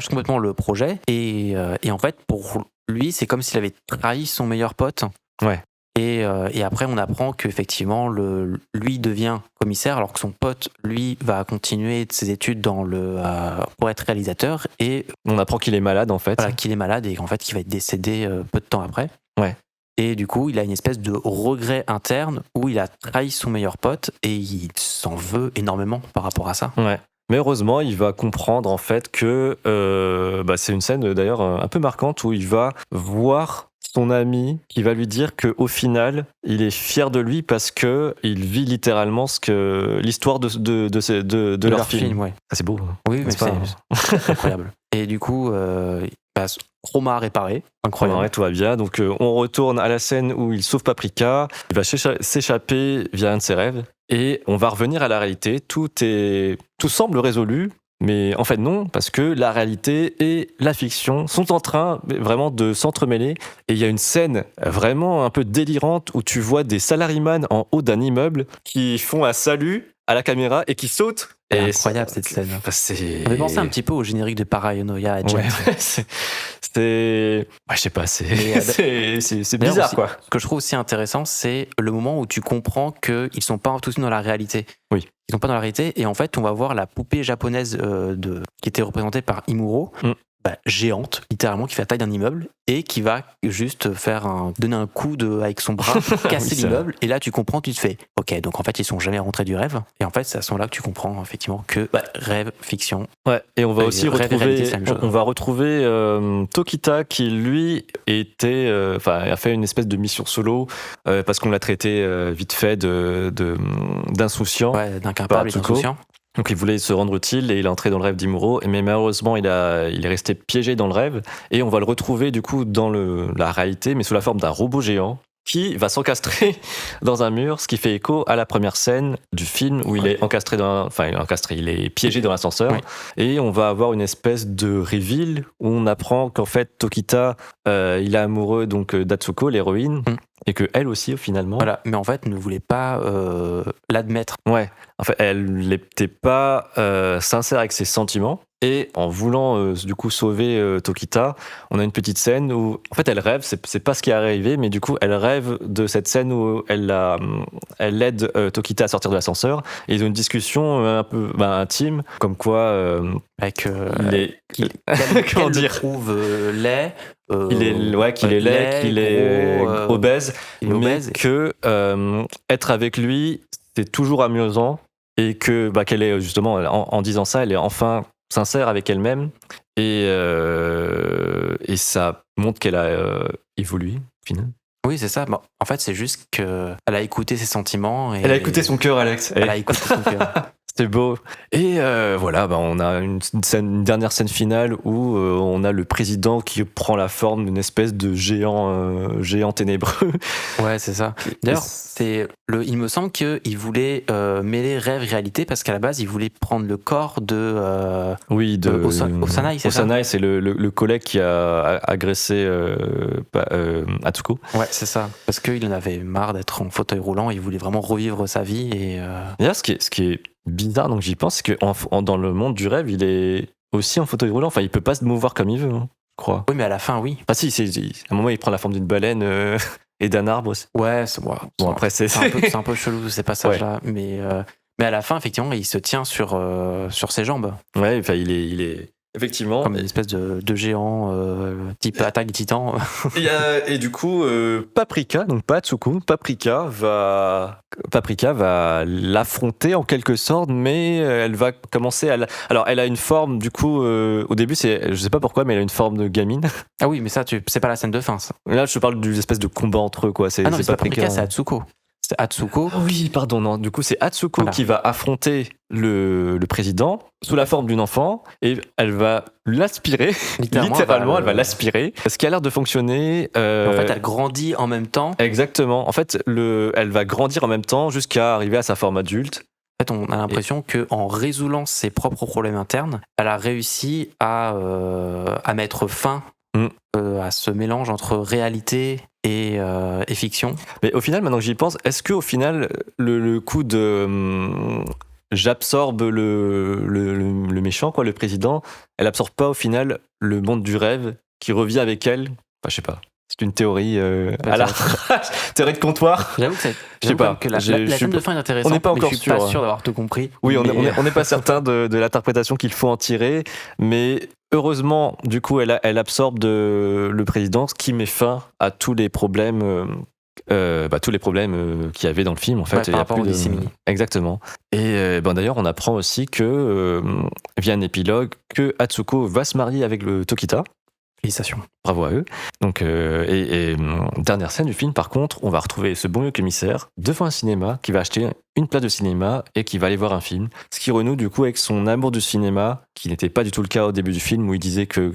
complètement le projet, et en fait pour lui c'est comme s'il avait trahi son meilleur pote. Ouais. Et après, on apprend qu'effectivement, lui devient commissaire, alors que son pote, lui, va continuer ses études pour être réalisateur. Et on apprend qu'il est malade, en fait. Voilà, qu'il est malade, et qu'en fait, qu'il va être décédé peu de temps après. Ouais. Et du coup, il a une espèce de regret interne où il a trahi son meilleur pote, et il s'en veut énormément par rapport à ça. Ouais. Mais heureusement, il va comprendre en fait que c'est une scène d'ailleurs un peu marquante où il va voir son ami qui va lui dire qu'au final, il est fier de lui parce que il vit littéralement l'histoire de leur film. Ouais. Ah, c'est beau. Oui, mais c'est incroyable. Et du coup, trauma réparé, incroyable. Ouais, tout va bien. Donc on retourne à la scène où il sauve Paprika. Il va s'échapper via un de ses rêves. Et on va revenir à la réalité. Tout semble résolu. Mais en fait non, parce que la réalité et la fiction sont en train vraiment de s'entremêler. Et il y a une scène vraiment un peu délirante où tu vois des salaryman en haut d'un immeuble qui font un salut à la caméra et qui sautent. C'est incroyable cette scène. Ça fait penser un petit peu au générique de Paranoia Agent. Je sais pas, c'est bizarre aussi, quoi. Ce que je trouve aussi intéressant, c'est le moment où tu comprends qu'ils sont pas tous dans la réalité. Oui. Ils sont pas dans la réalité, et en fait on va voir la poupée japonaise qui était représentée par Imuro, géante, littéralement, qui fait la taille d'un immeuble, et qui va juste donner un coup avec son bras pour casser l'immeuble. Et là tu comprends, tu te fais ok, donc en fait ils sont jamais rentrés du rêve, et en fait c'est à ce moment-là que tu comprends effectivement que rêve, fiction. Ouais, et on va aussi retrouver Tokita qui lui a fait une espèce de mission solo parce qu'on l'a traité vite fait d'insouciant, d'incapable et d'insouciant. Donc il voulait se rendre utile et il est entré dans le rêve d'Imuro, mais malheureusement il est resté piégé dans le rêve, et on va le retrouver du coup dans la réalité, mais sous la forme d'un robot géant qui va s'encastrer dans un mur, ce qui fait écho à la première scène du film où il est il est piégé dans l'ascenseur, et on va avoir une espèce de reveal où on apprend qu'en fait Tokita il est amoureux donc d'Atsuko, l'héroïne, et que elle aussi finalement. Voilà, mais en fait ne voulait pas l'admettre. Ouais, en fait elle n'était pas sincère avec ses sentiments. Et en voulant du coup sauver Tokita, on a une petite scène où en fait elle rêve, c'est pas ce qui est arrivé, mais du coup elle rêve de cette scène où elle aide Tokita à sortir de l'ascenseur, et ils ont une discussion un peu intime, comme quoi comment dire, trouve laid. Qu'il est laid, qu'il est obèse, mais que être avec lui c'est toujours amusant, et que qu'elle est justement en disant ça, elle est enfin sincère avec elle-même, et ça montre qu'elle a évolué au final. Oui, c'est ça. Bon, en fait, c'est juste qu'elle a écouté ses sentiments. Elle a écouté son cœur, Alex. Elle a écouté son cœur. C'est beau. Et on a une dernière scène finale où on a le président qui prend la forme d'une espèce de géant ténébreux. Ouais, c'est ça. D'ailleurs, il me semble qu'il voulait mêler rêve et réalité, parce qu'à la base, il voulait prendre le corps de Osanai, c'est ça ? Osanai, c'est le collègue qui a agressé Atsuko. Ouais, c'est ça. Parce qu'il en avait marre d'être en fauteuil roulant, il voulait vraiment revivre sa vie. Et là, ce qui est bizarre, donc j'y pense, c'est que dans le monde du rêve, il est aussi en fauteuil roulant. Enfin, il peut pas se mouvoir comme il veut, je crois. Oui, mais à la fin, oui. Ah si, à un moment, il prend la forme d'une baleine et d'un arbre aussi. Ouais, après, c'est un peu chelou ces passages-là, mais à la fin, effectivement, il se tient sur ses jambes. Ouais, enfin, il est Effectivement. Comme une espèce de géant type attaque des titans. Et du coup, Paprika, donc pas Atsuko, Paprika va l'affronter en quelque sorte, mais elle va commencer à... Alors, elle a une forme, du coup, au début, je sais pas pourquoi, mais elle a une forme de gamine. Ah oui, mais ça, c'est pas la scène de fin, ça. Là, je parle d'une espèce de combat entre eux, quoi. Ah non, mais c'est Paprika, c'est Atsuko. C'est Atsuko. Oh oui, pardon, non. Du coup, c'est Atsuko qui va affronter le président sous la forme d'une enfant et elle va l'aspirer. Littéralement, elle va l'aspirer. Ce qui a l'air de fonctionner. En fait, elle grandit en même temps. Exactement. En fait, elle va grandir en même temps jusqu'à arriver à sa forme adulte. En fait, on a l'impression qu'en résoudant ses propres problèmes internes, elle a réussi à mettre fin à ce mélange entre réalité et fiction. Mais au final, maintenant que j'y pense, est-ce que au final, le coup de j'absorbe le méchant, quoi, le président, elle absorbe pas au final le monde du rêve qui revient avec elle? Enfin, je sais pas. C'est une théorie théorie de comptoir. J'avoue que je sais pas. Que la scène de fin est intéressante. On n'est pas encore je suis pas sûr d'avoir tout compris. Oui, on n'est pas certain de l'interprétation qu'il faut en tirer, mais heureusement, du coup, elle absorbe le président, ce qui met fin à tous les problèmes. Qu'il y avait dans le film, en fait. Ouais, par rapport au disséminé. Exactement. Et d'ailleurs, on apprend aussi que, via un épilogue, que Atsuko va se marier avec le Tokita. Félicitations. Bravo à eux. Donc, dernière scène du film, par contre, on va retrouver ce bon vieux commissaire devant un cinéma qui va acheter une place de cinéma et qui va aller voir un film. Ce qui renoue du coup avec son amour du cinéma, qui n'était pas du tout le cas au début du film où il disait qu'il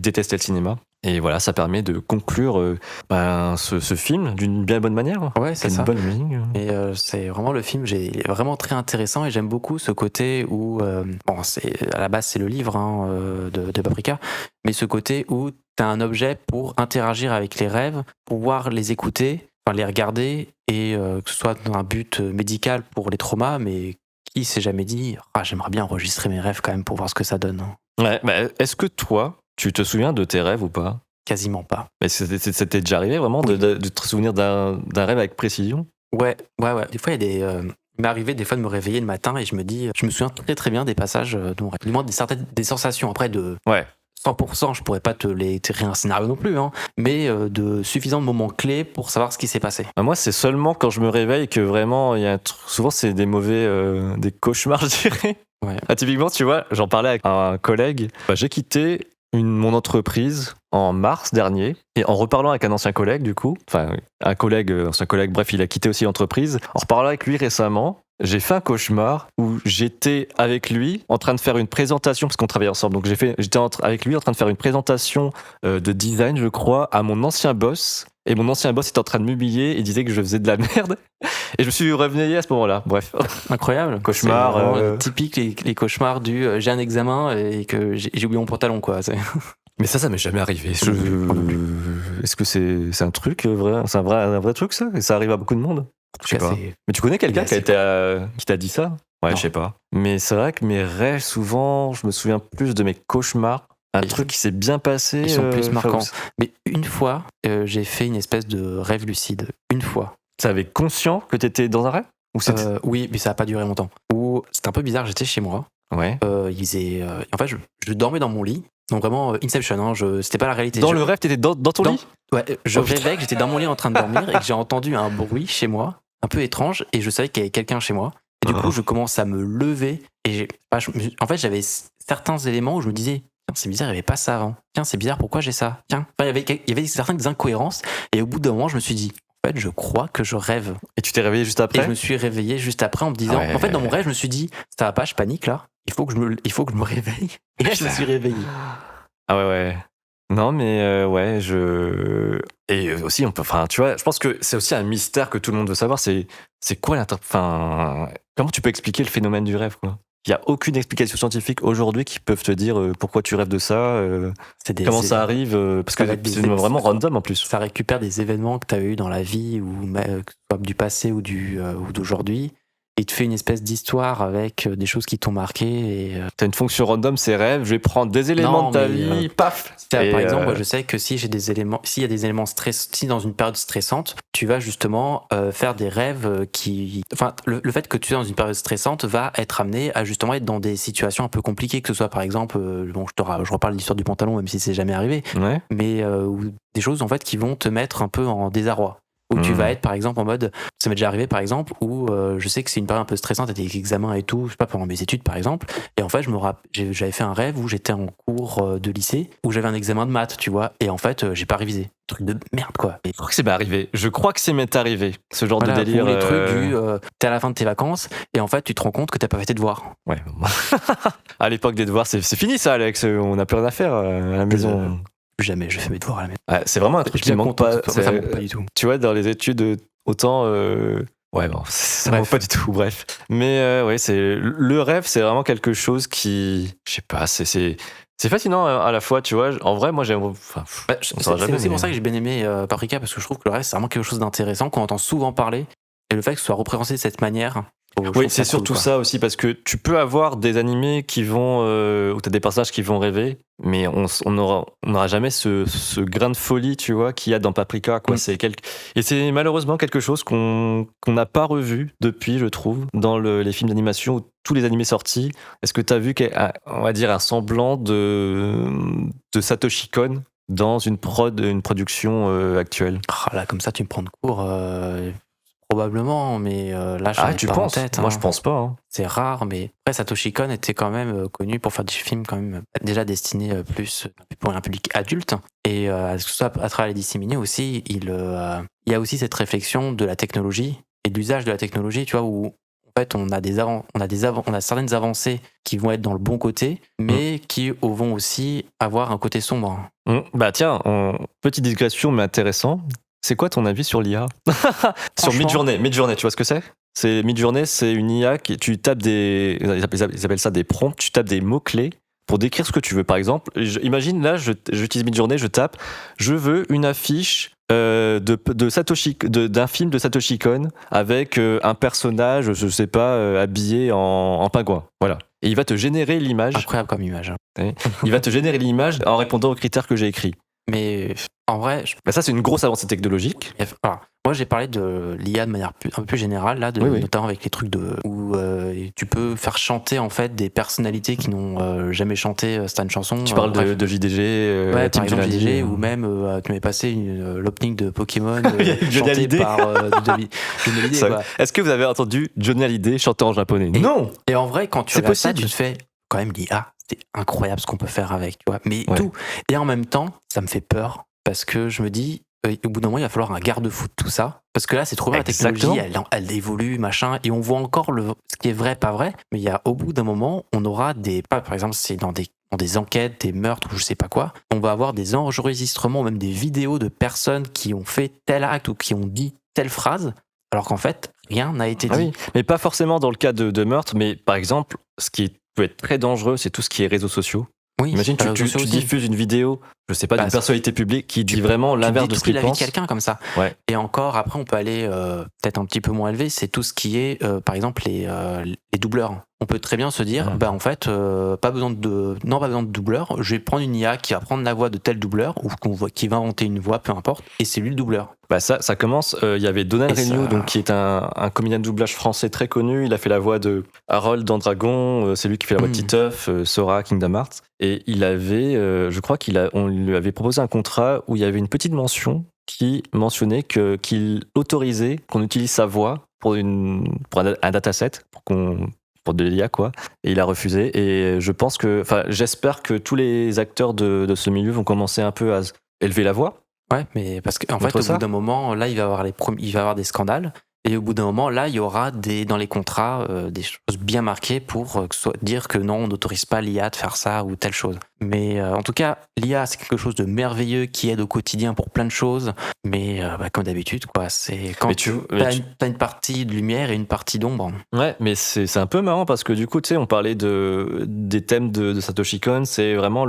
détestait le cinéma. Et voilà, ça permet de conclure ce film d'une bien bonne manière. Ouais, c'est ça. Une bonne musique. Et c'est vraiment le film, il est vraiment très intéressant et j'aime beaucoup ce côté où, à la base c'est le livre de Paprika, mais ce côté où tu as un objet pour interagir avec les rêves, pouvoir les écouter, enfin les regarder, et que ce soit dans un but médical pour les traumas, mais qui s'est jamais dit j'aimerais bien enregistrer mes rêves quand même pour voir ce que ça donne. Ouais, est-ce que toi, tu te souviens de tes rêves ou pas? Quasiment pas. Mais c'était déjà arrivé vraiment de te souvenir d'un rêve avec précision? Ouais. Des fois, il m'est arrivé des fois de me réveiller le matin et je me souviens très très bien des passages de mon rêve. Du moins des sensations. Après, de 100%, je pourrais pas te réécrire un scénario non plus, mais de suffisants moments clés pour savoir ce qui s'est passé. Moi, c'est seulement quand je me réveille que vraiment, souvent c'est des des cauchemars, je dirais. Ouais. Typiquement, tu vois, j'en parlais avec un collègue. J'ai quitté mon entreprise en mars dernier, et en reparlant avec un ancien collègue, du coup, enfin, ancien collègue, bref, il a quitté aussi l'entreprise. En reparlant avec lui récemment, j'ai fait un cauchemar où j'étais avec lui en train de faire une présentation, parce qu'on travaillait ensemble, donc j'étais avec lui en train de faire une présentation de design, je crois, à mon ancien boss. Et mon ancien boss était en train de m'humilier et disait que je faisais de la merde. Et je me suis réveillé à ce moment-là. Bref. Incroyable. Cauchemar. Typique les cauchemars du j'ai un examen et que j'ai oublié mon pantalon, quoi. Mais ça m'est jamais arrivé. Est-ce que c'est un truc vrai? C'est un vrai truc, ça? Et ça arrive à beaucoup de monde? Je sais pas. Mais tu connais quelqu'un qui t'a dit ça? Ouais, je sais pas. Mais c'est vrai que mes rêves, souvent, je me souviens plus de mes cauchemars. Un truc qui s'est bien passé. Ils sont plus marquants. Mais une fois, j'ai fait une espèce de rêve lucide. Une fois. Ça avait conscient que t'étais dans un rêve? Ou oui, mais ça a pas duré longtemps. C'était un peu bizarre, j'étais chez moi. Ouais. En fait, je dormais dans mon lit. Donc vraiment, Inception, c'était pas la réalité. Le rêve, t'étais dans ton lit? Ouais, je rêvais que j'étais dans mon lit en train de dormir et que j'ai entendu un bruit chez moi, un peu étrange, et je savais qu'il y avait quelqu'un chez moi. Et du coup, je commence à me lever. Et en fait, j'avais certains éléments où je me disais, tiens, c'est bizarre, il n'y avait pas ça avant. Tiens, c'est bizarre, pourquoi j'ai ça? Tiens, enfin, il y avait certaines incohérences. Et au bout d'un moment, je me suis dit, en fait, je crois que je rêve. Et tu t'es réveillé juste après? Et je me suis réveillé juste après en me disant, en fait, dans mon rêve, je me suis dit, ça va pas, je panique là. Il faut que je me réveille. Et là, je me suis réveillé. Ah ouais. Non, mais et aussi, tu vois, je pense que c'est aussi un mystère que tout le monde veut savoir. C'est quoi comment tu peux expliquer le phénomène du rêve, quoi? Il n'y a aucune explication scientifique aujourd'hui qui peuvent te dire pourquoi tu rêves de ça, comment ça arrive, parce que c'est vraiment random en plus. Ça récupère des événements que tu as eu dans la vie, ou que ce soit du passé ou d'aujourd'hui, il te fait une espèce d'histoire avec des choses qui t'ont marqué. Et, T'as une fonction random, c'est rêve, je vais prendre des éléments Non, de ta mais, vie, paf. par Et, exemple, moi, je sais que si j'ai des éléments, s'il y a des éléments si dans une période stressante, tu vas justement faire des rêves qui, enfin, le fait que tu es dans une période stressante va être amené à justement être dans des situations un peu compliquées, que ce soit par exemple, bon, je reparle de l'histoire du pantalon, même si c'est jamais arrivé, Ouais. mais ou des choses en fait qui vont te mettre un peu en désarroi. Où tu vas être par exemple en mode, ça m'est déjà arrivé par exemple, où je sais que c'est une période un peu stressante, avec des examens et tout, je sais pas, pendant mes études par exemple, et en fait j'avais fait un rêve où j'étais en cours de lycée, où j'avais un examen de maths, tu vois, et en fait j'ai pas révisé. Truc de merde quoi. Et Je crois que c'est arrivé. Je crois que c'est m'est arrivé, ce genre voilà, de délire. ou les trucs du t'es à la fin de tes vacances, et en fait tu te rends compte que t'as pas fait tes devoirs. Ouais. À l'époque des devoirs, c'est fini ça, Alex. On n'a plus rien à faire à la maison. Jamais je fais mes devoirs à la maison. Ouais, c'est vraiment un truc qui manque pas. Ça manque pas du tout. Tu vois, dans les études, autant. Ouais, bon, ça manque pas du tout, bref. Mais ouais, le rêve, c'est vraiment quelque chose qui. Je sais pas, c'est fascinant à la fois, tu vois. En vrai, moi, j'aime. Enfin, C'est aussi pour ça que j'ai bien aimé Paprika, parce que je trouve que le rêve, c'est vraiment quelque chose d'intéressant qu'on entend souvent parler. Et le fait que ce soit représenté de cette manière. Oui, c'est surtout ça aussi, parce que tu peux avoir des animés qui vont. Où t'as des personnages qui vont rêver, mais on n'aura jamais ce grain de folie, tu vois, qu'il y a dans Paprika, quoi. Et c'est malheureusement quelque chose qu'on n'a pas revu depuis, je trouve, dans les films d'animation ou tous les animés sortis. Est-ce que t'as vu, on va dire, un semblant de Satoshi Kon dans une production actuelle? Ah, là, comme ça, tu me prends de court. Probablement, mais là, je tu pas penses en tête. Moi, je pense pas. Hein. C'est rare, mais après, Satoshi Kon était quand même connu pour faire des films quand même déjà destinés plus pour un public adulte. Et que ce soit à travers les disséminés aussi, il y a aussi cette réflexion de la technologie et de l'usage de la technologie, tu vois, où en fait, on a certaines avancées qui vont être dans le bon côté, mais qui vont aussi avoir un côté sombre. Bah tiens, petite digression, mais intéressant. C'est quoi ton avis sur l'IA? Sur Midjourney, tu vois ce que c'est? Midjourney, c'est une IA qui tu tapes ils appellent ça des prompts, tu tapes des mots-clés pour décrire ce que tu veux. Par exemple, imagine là, j'utilise Midjourney, je tape, je veux une affiche d'un film de Satoshi Kon avec un personnage, je sais pas, habillé en pingouin. Voilà. Et il va te générer l'image. Incroyable comme image. Il va te générer l'image en répondant aux critères que j'ai écrits. Mais en vrai, ça c'est une grosse avancée technologique. Alors, moi j'ai parlé de l'IA de manière un peu plus générale là, notamment avec les trucs où tu peux faire chanter en fait des personnalités qui n'ont jamais chanté certaines chansons. Tu parles de JDG, ouais, par exemple JDG, ou même tu m'avais passé l'opening de Pokémon Johnny Hallyday par Johnny Hallyday. Est-ce que vous avez entendu Johnny Hallyday chanter en japonais? Non. Et en vrai, quand tu regardes ça, tu te fais quand même l'IA. C'est incroyable ce qu'on peut faire avec, tu vois. Mais tout. Et en même temps, ça me fait peur parce que je me dis, au bout d'un moment, il va falloir un garde-fou de tout ça. Parce que là, c'est trop bien, la technologie, elle évolue, machin, et on voit encore ce qui est vrai, pas vrai. Mais au bout d'un moment, on aura par exemple, c'est dans des enquêtes, des meurtres ou je sais pas quoi, on va avoir des enregistrements, même des vidéos de personnes qui ont fait tel acte ou qui ont dit telle phrase, alors qu'en fait, rien n'a été dit. Oui, mais pas forcément dans le cas de meurtre, mais par exemple, ce qui peut être très dangereux, c'est tout ce qui est réseaux sociaux. Oui, imagine, tu diffuses une vidéo, je sais pas, d'une personnalité publique qui dit vraiment l'inverse de ce qu'il pense. La vie de quelqu'un comme ça. Ouais. Et encore, après, on peut aller peut-être un petit peu moins élevé, c'est tout ce qui est, par exemple, les doubleurs. On peut très bien se dire, en fait, pas besoin de doubleur, je vais prendre une IA qui va prendre la voix de tel doubleur, ou qui va inventer une voix, peu importe, et c'est lui le doubleur. Bah ça commence, il y avait Donald Renew, donc, qui est un comédien de doublage français très connu, il a fait la voix de Harold dans Dragon, c'est lui qui fait la voix de Titeuf, Sora, Kingdom Hearts, et il avait, je crois on lui avait proposé un contrat où il y avait une petite mention qui mentionnait qu'il autorisait qu'on utilise sa voix pour un dataset, pour de l'IA, quoi. Et il a refusé. Et je pense j'espère que tous les acteurs de ce milieu vont commencer un peu à élever la voix. Ouais, mais parce qu'en fait, au bout d'un moment, là, il va y avoir des scandales. Et au bout d'un moment, là, il y aura dans les contrats des choses bien marquées pour dire que non, on n'autorise pas l'IA de faire ça ou telle chose. Mais en tout cas, l'IA, c'est quelque chose de merveilleux qui aide au quotidien pour plein de choses. Mais comme d'habitude, quoi, c'est quand t'as une partie de lumière et une partie d'ombre. Ouais, mais c'est un peu marrant parce que du coup, tu sais, on parlait des thèmes de Satoshi Kon, c'est vraiment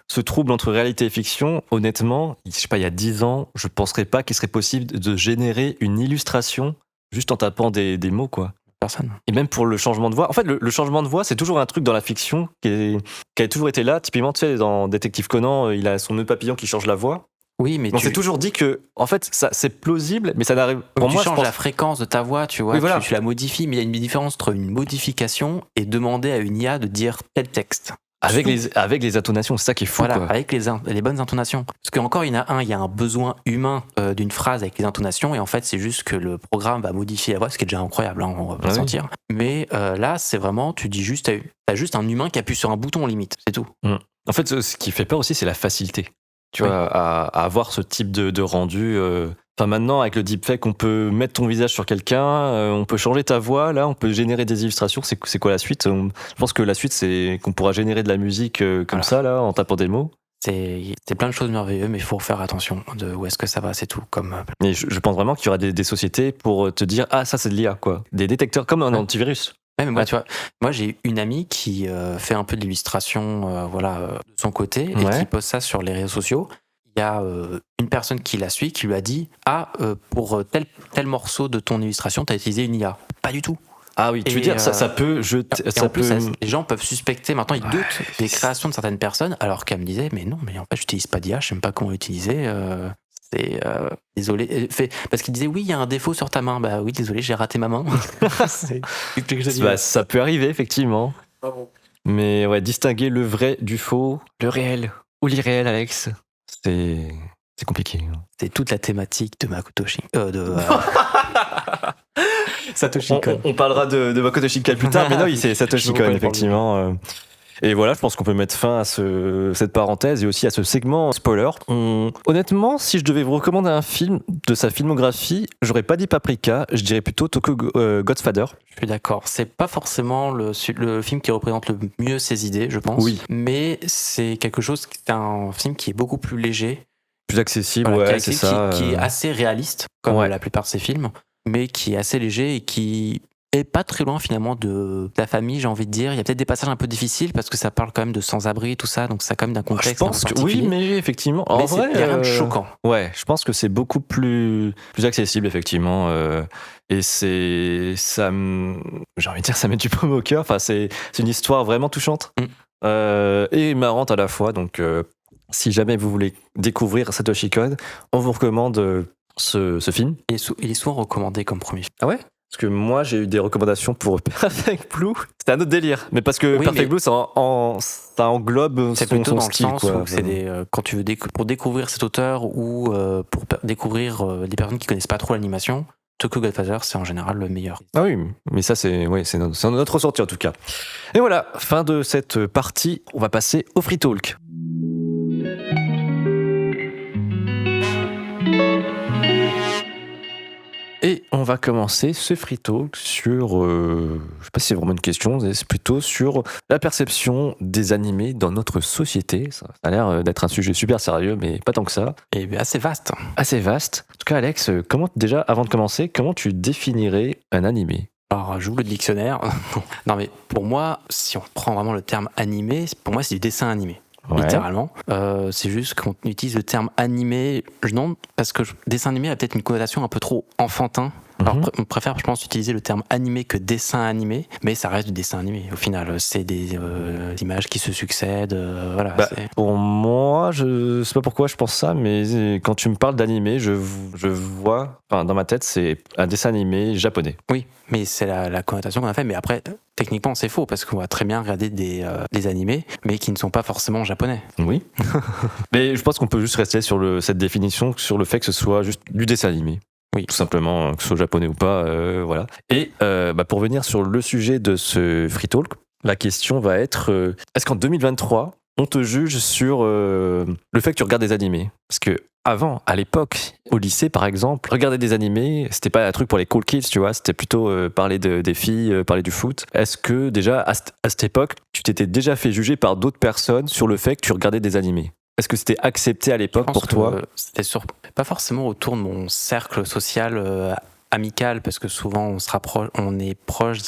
ce trouble entre réalité et fiction. Honnêtement, je sais pas, il y a 10 ans, je penserais pas qu'il serait possible de générer une illustration juste en tapant des mots, quoi. personne. Et même pour le changement de voix. En fait, le changement de voix, c'est toujours un truc dans la fiction qui a toujours été là. Typiquement, tu sais, dans Détective Conan, il a son nœud papillon qui change la voix. Oui, mais On s'est toujours dit que, en fait, ça, c'est plausible, mais ça n'arrive. tu changes la fréquence de ta voix, tu vois, Oui, voilà. tu la modifies, mais il y a une différence entre une modification et demander à une IA de dire tel texte. Avec les intonations, c'est ça qui est fou. Voilà, Quoi. avec les bonnes intonations. Parce qu'encore, il y a un besoin humain d'une phrase avec les intonations, et en fait, c'est juste que le programme va modifier la voix, ce qui est déjà incroyable, hein, on va pas le sentir. Mais là, c'est vraiment, tu dis juste, t'as juste un humain qui appuie sur un bouton limite, c'est tout. En fait, ce qui fait peur aussi, c'est la facilité. Tu vois, à avoir ce type de rendu. Enfin, maintenant, avec le deepfake, on peut mettre ton visage sur quelqu'un, on peut changer ta voix, là, on peut générer des illustrations. C'est quoi la suite ? Je pense que la suite, c'est qu'on pourra générer de la musique comme ça, là, en tapant des mots. C'est plein de choses merveilleuses, mais il faut faire attention de où est-ce que ça va, c'est tout. Et je pense vraiment qu'il y aura des sociétés pour te dire, ah, ça, c'est de l'IA, quoi. Des détecteurs, comme un antivirus. Ouais, mais moi, tu vois, moi j'ai une amie qui fait un peu de l'illustration de son côté et qui poste ça sur les réseaux sociaux. Il y a une personne qui la suit qui lui a dit pour tel morceau de ton illustration, tu as utilisé une IA. Pas du tout. Ah oui, tu veux dire, ça peut. Les gens peuvent suspecter, maintenant ils doutent des créations de certaines personnes, alors qu'elle me disait, mais non, mais en fait, j'utilise pas d'IA, je sais même pas comment l'utiliser. Désolé, parce qu'il disait oui, il y a un défaut sur ta main. Bah oui, désolé, j'ai raté ma main. Ça peut arriver, effectivement. Ah bon. Mais ouais, distinguer le vrai du faux, le réel ou l'irréel, Alex, c'est compliqué. C'est toute la thématique de Makoto Satoshi Kon. On parlera de Makoto Shinkai plus tard, mais non, c'est Satoshi Kon, effectivement. Et voilà, je pense qu'on peut mettre fin à cette parenthèse et aussi à ce segment spoiler. Honnêtement, si je devais vous recommander un film de sa filmographie, j'aurais pas dit Paprika, je dirais plutôt Tokyo Godfather. Je suis d'accord. C'est pas forcément le film qui représente le mieux ses idées, je pense. Oui. Mais c'est c'est un film qui est beaucoup plus léger. Plus accessible, c'est ça. Qui est assez réaliste, comme la plupart de ses films, mais qui est assez léger et qui est pas très loin finalement de la famille, j'ai envie de dire. Il y a peut-être des passages un peu difficiles parce que ça parle quand même de sans-abri, tout ça, donc ça a quand même d'un contexte. Je pense que oui, mais effectivement, en vrai, il n'y a rien de choquant. Ouais, je pense que c'est beaucoup plus accessible effectivement, et j'ai envie de dire, ça met du baume au cœur. Enfin, c'est une histoire vraiment touchante et marrante à la fois. Donc, si jamais vous voulez découvrir Satoshi Kon, on vous recommande ce film. Il est souvent recommandé comme premier film. Ah ouais ? Parce que moi, j'ai eu des recommandations pour Perfect Blue. C'était un autre délire. Mais parce que Perfect Blue, ça englobe c'est plutôt dans style, le sens où c'est quand tu veux pour découvrir cet auteur ou pour découvrir des personnes qui connaissent pas trop l'animation, Tokyo Godfather, c'est en général le meilleur. Ah oui, mais ça, c'est notre ressenti en tout cas. Et voilà, fin de cette partie. On va passer au Free Talk. Et on va commencer ce free talk sur, je sais pas si c'est vraiment une question, c'est plutôt sur la perception des animés dans notre société. Ça a l'air d'être un sujet super sérieux, mais pas tant que ça. Et assez vaste. Assez vaste. En tout cas, Alex, déjà, avant de commencer, comment tu définirais un animé ? Alors, j'ouvre le dictionnaire. Non, mais pour moi, si on prend vraiment le terme animé, pour moi, c'est du dessin animé. Littéralement. C'est juste qu'on utilise le terme animé, non, parce que dessin animé a peut-être une connotation un peu trop enfantin. Alors, on préfère, je pense, utiliser le terme animé que dessin animé, mais ça reste du dessin animé. Au final, c'est des images qui se succèdent. Voilà. Pour moi, je sais pas pourquoi je pense ça, mais quand tu me parles d'animé, je vois, enfin, dans ma tête, c'est un dessin animé japonais. Oui, mais c'est la connotation qu'on a fait. Mais après, techniquement, c'est faux parce qu'on va très bien regarder des animés, mais qui ne sont pas forcément japonais. Oui. Mais je pense qu'on peut juste rester sur cette définition, sur le fait que ce soit juste du dessin animé. Oui. Tout simplement, que ce soit japonais ou pas, voilà. Et pour venir sur le sujet de ce Free Talk, la question va être est-ce qu'en 2023, on te juge sur le fait que tu regardes des animés ? Parce que avant, à l'époque, au lycée par exemple, regarder des animés, c'était pas un truc pour les cool kids, tu vois, c'était plutôt parler des filles, parler du foot. Est-ce que déjà, à cette époque, tu t'étais déjà fait juger par d'autres personnes sur le fait que tu regardais des animés ? Est-ce que c'était accepté à l'époque pour toi ? C'était pas forcément autour de mon cercle social amical, parce que souvent on est proche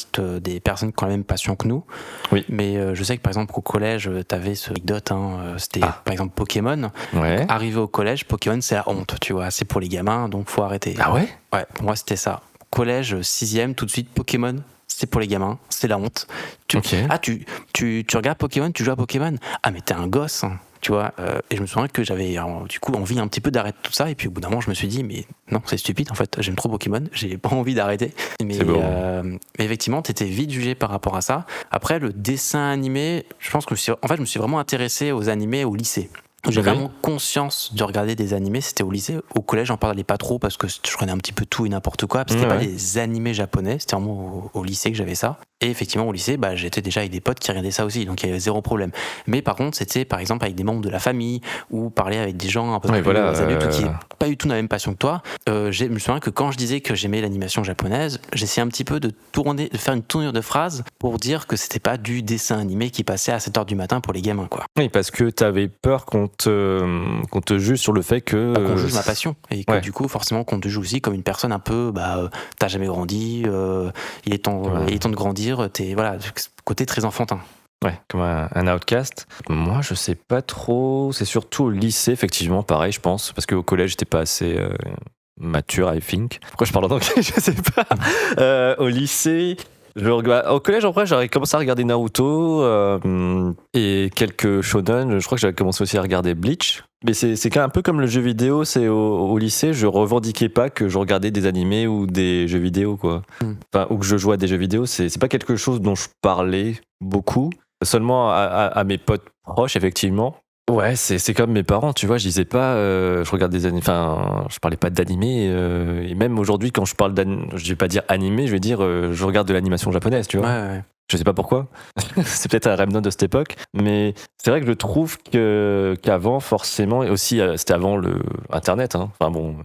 des personnes qui ont la même passion que nous. Oui. Mais je sais que par exemple au collège, t'avais ce anecdote, c'était par exemple Pokémon. Ouais. Arrivé au collège, Pokémon c'est la honte, tu vois, c'est pour les gamins, donc faut arrêter. Ah ouais ? Ouais, pour moi c'était ça. Collège, 6ème, tout de suite Pokémon. c'est pour les gamins, c'est la honte. Ok. Tu regardes Pokémon, tu joues à Pokémon. Ah, mais t'es un gosse, hein, tu vois. Et je me souviens que j'avais du coup envie un petit peu d'arrêter tout ça. Et puis au bout d'un moment, je me suis dit, mais non, c'est stupide en fait. J'aime trop Pokémon, j'ai pas envie d'arrêter. Mais C'est beau. effectivement, t'étais vite jugé par rapport à ça. Après, le dessin animé, je pense que je me suis vraiment intéressé aux animés au lycée. J'ai Oui. vraiment conscience de regarder des animés, c'était au lycée. Au collège, j'en parlais pas trop parce que je connais un petit peu tout et n'importe quoi. C'était pas Ouais. des animés japonais, c'était vraiment au lycée que j'avais ça. Et effectivement, au lycée, j'étais déjà avec des potes qui regardaient ça aussi, donc il y avait zéro problème. Mais par contre, c'était par exemple avec des membres de la famille ou parler avec des gens un peu Ouais, plus voilà, adultes qui n'ont pas du tout la même passion que toi. Je me souviens que quand je disais que j'aimais l'animation japonaise, j'essayais un petit peu de faire une tournure de phrase pour dire que c'était pas du dessin animé qui passait à 7h du matin pour les gamins, quoi. Oui, parce que t'avais peur qu'on te juge sur le fait que. Qu'on juge ma passion et que ouais. du coup forcément qu'on te juge aussi comme une personne un peu t'as jamais grandi, il est temps de grandir, t'es voilà, côté très enfantin. Ouais, comme un outcast. Moi, je sais pas trop. C'est surtout au lycée, effectivement, pareil, je pense. Parce qu'au collège, j'étais pas assez mature, I think. Pourquoi je parle en anglais? Je sais pas. Au lycée. Au collège, en vrai, j'avais commencé à regarder Naruto et quelques shonen. Je crois que j'avais commencé aussi à regarder Bleach. Mais c'est un peu comme le jeu vidéo. C'est au lycée, je revendiquais pas que je regardais des animés ou des jeux vidéo, quoi. Enfin, ou que je jouais à des jeux vidéo. C'est pas quelque chose dont je parlais beaucoup. Seulement à mes potes proches, effectivement. Ouais, c'est comme mes parents, tu vois, je disais pas, je regarde des animés, enfin, je parlais pas d'animé, et même aujourd'hui, quand je parle d'animé, je vais pas dire animé, je vais dire, je regarde de l'animation japonaise, tu vois. Ouais. Je sais pas pourquoi. C'est peut-être un remnant de cette époque, mais c'est vrai que je trouve qu'avant, forcément, et aussi, c'était avant le Internet, hein. Enfin bon.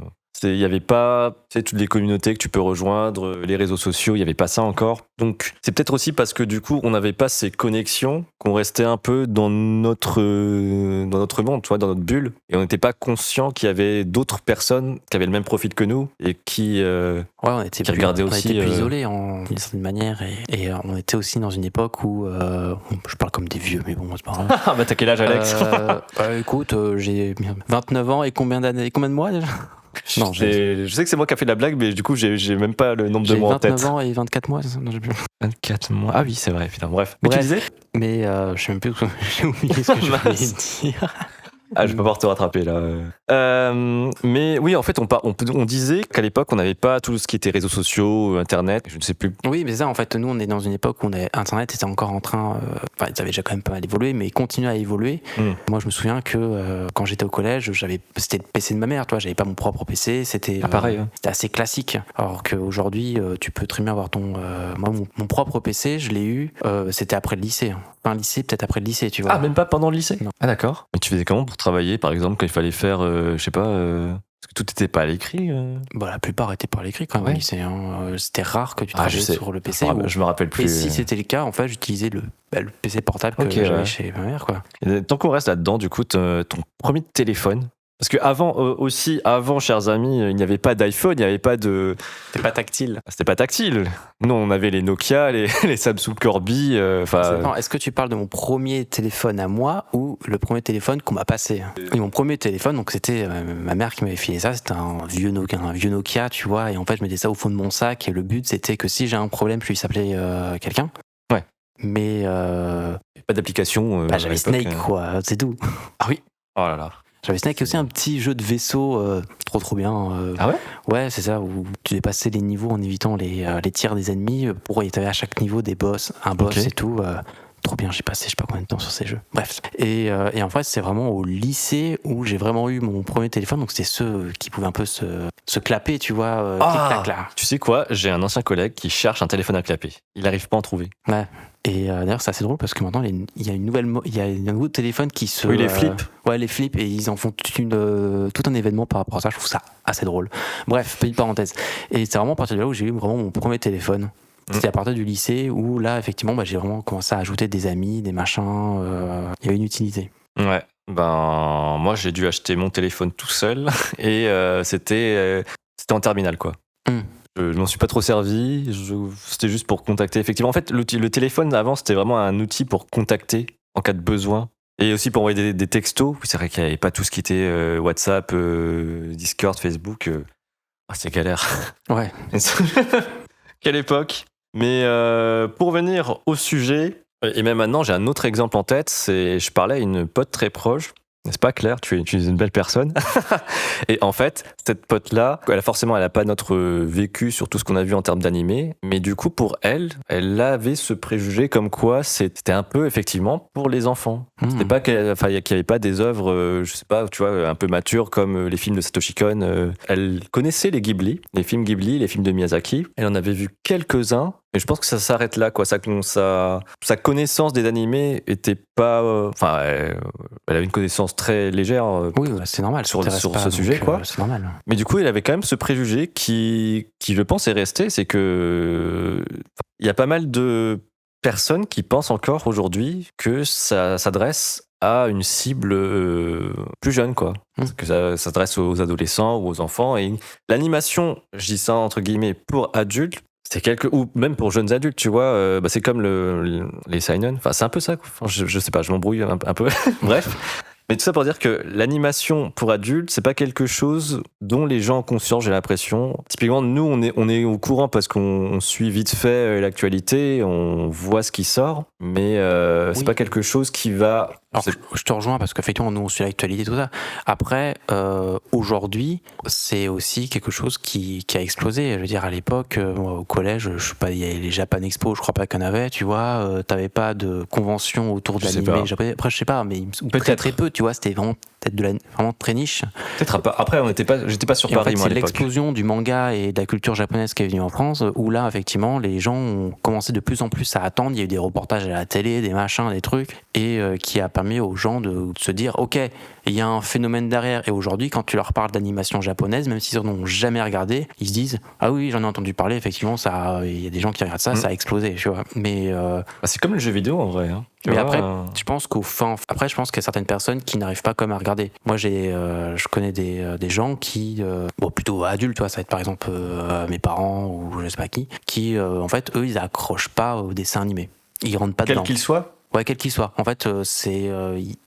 Il n'y avait pas toutes les communautés que tu peux rejoindre, les réseaux sociaux, il n'y avait pas ça encore. Donc c'est peut-être aussi parce que du coup on n'avait pas ces connexions qu'on restait un peu dans notre monde, tu vois, dans notre bulle. Et on n'était pas conscient qu'il y avait d'autres personnes qui avaient le même profil que nous et qui on était qui regardaient on aussi. était plus isolés d'une certaine manière et on était aussi dans une époque où je parle comme des vieux, mais bon, c'est pas grave. Ah bah t'as quel âge, Alex? Écoute, j'ai 29 ans et combien de mois déjà? Non, je sais que c'est moi qui a fait la blague, mais du coup, j'ai même pas le nombre de mois en tête. J'ai 29 ans et 24 mois, c'est ça? Non, j'ai plus. 24 mois. Ah oui, c'est vrai, putain, bref. Mais tu disais? Mais je sais même plus, j'ai oublié ce que je voulais dire. Ah, je vais pas pouvoir te rattraper là. Mais oui, en fait, on disait qu'à l'époque, on n'avait pas tout ce qui était réseaux sociaux, Internet, je ne sais plus. Oui, mais ça, en fait, nous, on est dans une époque où Internet était encore en train. Enfin, ils avaient déjà quand même pas mal évolué, mais ils continuaient à évoluer. Moi, je me souviens que quand j'étais au collège, c'était le PC de ma mère, tu vois, j'avais pas mon propre PC, c'était pareil, hein. C'était assez classique. Alors qu'aujourd'hui, tu peux très bien avoir moi, mon propre PC, je l'ai eu, c'était après le lycée. Enfin, lycée, peut-être après le lycée, tu vois. Ah, même pas pendant le lycée? Non. Ah, d'accord. Mais tu faisais comment pour travailler, par exemple, quand il fallait faire, je sais pas, parce que tout n'était pas à l'écrit La plupart étaient par l'écrit quand même au lycée. Hein. C'était rare que tu je travaillais sais. sur le PC. Je me rappelle plus. Et si c'était le cas, en fait, j'utilisais le PC portable que j'avais chez ma mère, quoi. Et tant qu'on reste là-dedans, du coup, ton premier téléphone. Parce que avant, chers amis, il n'y avait pas d'iPhone, il n'y avait pas de. C'était pas tactile. C'était pas tactile. Non, on avait les Nokia, les Samsung Corby. Est-ce que tu parles de mon premier téléphone à moi ou le premier téléphone qu'on m'a passé? Et mon premier téléphone, donc c'était ma mère qui m'avait filé ça. C'était un vieux Nokia, tu vois. Et en fait, je mettais ça au fond de mon sac. Et le but, c'était que si j'ai un problème, je puisse appeler quelqu'un. Ouais. Mais pas d'application. j'avais Snake, quoi. C'est tout. Ah oui. Oh là là. J'avais Snake et aussi un petit jeu de vaisseau trop bien. Ah ouais? Ouais, c'est ça, où tu dépassais les niveaux en évitant les tirs des ennemis. T'avais à chaque niveau des boss, un boss et tout. Trop bien, j'ai passé je sais pas combien de temps sur ces jeux. Bref. Et en fait, c'est vraiment au lycée où j'ai vraiment eu mon premier téléphone. Donc c'était ceux qui pouvaient un peu se clapper, tu vois, tic-tac là. Tu sais quoi? J'ai un ancien collègue qui cherche un téléphone à clapper. Il n'arrive pas à en trouver. Ouais. Et d'ailleurs, c'est assez drôle parce que maintenant, il y a un nouveau téléphone qui se. Oui, les flips. Ouais, les flips, et ils en font tout un événement par rapport à ça. Je trouve ça assez drôle. Bref, petite parenthèse. Et c'est vraiment à partir de là où j'ai eu vraiment mon premier téléphone. C'était à partir du lycée où là, effectivement, j'ai vraiment commencé à ajouter des amis, des machins. Il y avait une utilité. Ouais. Moi, j'ai dû acheter mon téléphone tout seul et c'était en terminale, quoi. Je m'en suis pas trop servi, c'était juste pour contacter. Effectivement, en fait, le téléphone avant, c'était vraiment un outil pour contacter en cas de besoin. Et aussi pour envoyer des textos. C'est vrai qu'il n'y avait pas tout ce qui était WhatsApp, Discord, Facebook. C'est galère. Ouais. Quelle époque. Mais pour venir au sujet, et même maintenant, j'ai un autre exemple en tête. Je parlais à une pote très proche. N'est-ce pas, Claire? Tu es une belle personne. Et en fait, cette pote-là, elle a pas notre vécu sur tout ce qu'on a vu en termes d'animé, mais du coup, pour elle avait ce préjugé comme quoi c'était un peu, effectivement, pour les enfants. C'était pas qu'il y avait pas des œuvres, je sais pas, tu vois, un peu matures comme les films de Satoshi Kon. Elle connaissait les Ghibli, les films Ghibli, les films de Miyazaki. Elle en avait vu quelques-uns. Et je pense que ça s'arrête là, quoi. Sa connaissance des animés était pas. Elle avait une connaissance très légère. Oui, c'est normal. Sur pas, ce sujet, quoi. C'est normal. Mais du coup, il avait quand même ce préjugé qui je pense, est resté. C'est que. Il y a pas mal de personnes qui pensent encore aujourd'hui que ça s'adresse à une cible plus jeune, quoi. Que ça s'adresse aux adolescents ou aux enfants. Et l'animation, je dis ça entre guillemets, pour adultes, ou même pour jeunes adultes, tu vois, c'est comme les seinen. Enfin, c'est un peu ça. Je sais pas, je m'embrouille un peu. Bref. Mais tout ça pour dire que l'animation pour adultes, c'est pas quelque chose dont les gens ont conscience, j'ai l'impression. Typiquement, nous, on est au courant parce qu'on suit vite fait l'actualité, on voit ce qui sort, mais c'est pas quelque chose qui va... Alors, je te rejoins parce qu'effectivement, nous, on suit l'actualité, tout ça. Après, aujourd'hui, c'est aussi quelque chose qui a explosé. Je veux dire, à l'époque, moi, au collège, je sais pas, il y avait les Japan Expo, je crois pas qu'il y en avait, tu vois. T'avais pas de convention autour de l'animé japonais. Après, je sais pas, mais peut-être très peu, tu vois. C'était vraiment vraiment très niche. Peut-être après, j'étais pas sur Paris, en fait, moi, à c'est l'époque. l'explosion du manga et de la culture japonaise qui est venue en France, où là, effectivement, les gens ont commencé de plus en plus à attendre. Il y a eu des reportages à la télé, des machins, des trucs, et qui a permis aux gens de se dire, ok, il y a un phénomène derrière. Et aujourd'hui, quand tu leur parles d'animation japonaise, même s'ils n'en ont jamais regardé, ils se disent, ah oui, j'en ai entendu parler. Effectivement, il y a des gens qui regardent ça, ça a explosé, tu vois. Mais c'est comme le jeu vidéo en vrai. Hein. Mais après, je pense qu'il y a certaines personnes qui n'arrivent pas comme à regarder. Moi, je connais des gens qui, plutôt adultes, tu vois, ça va être par exemple mes parents ou je sais pas qui en fait, eux, ils accrochent pas au dessin animé. Ils rentrent pas dedans. Quel qu'il soit. Ouais, quel qu'il soit. En fait,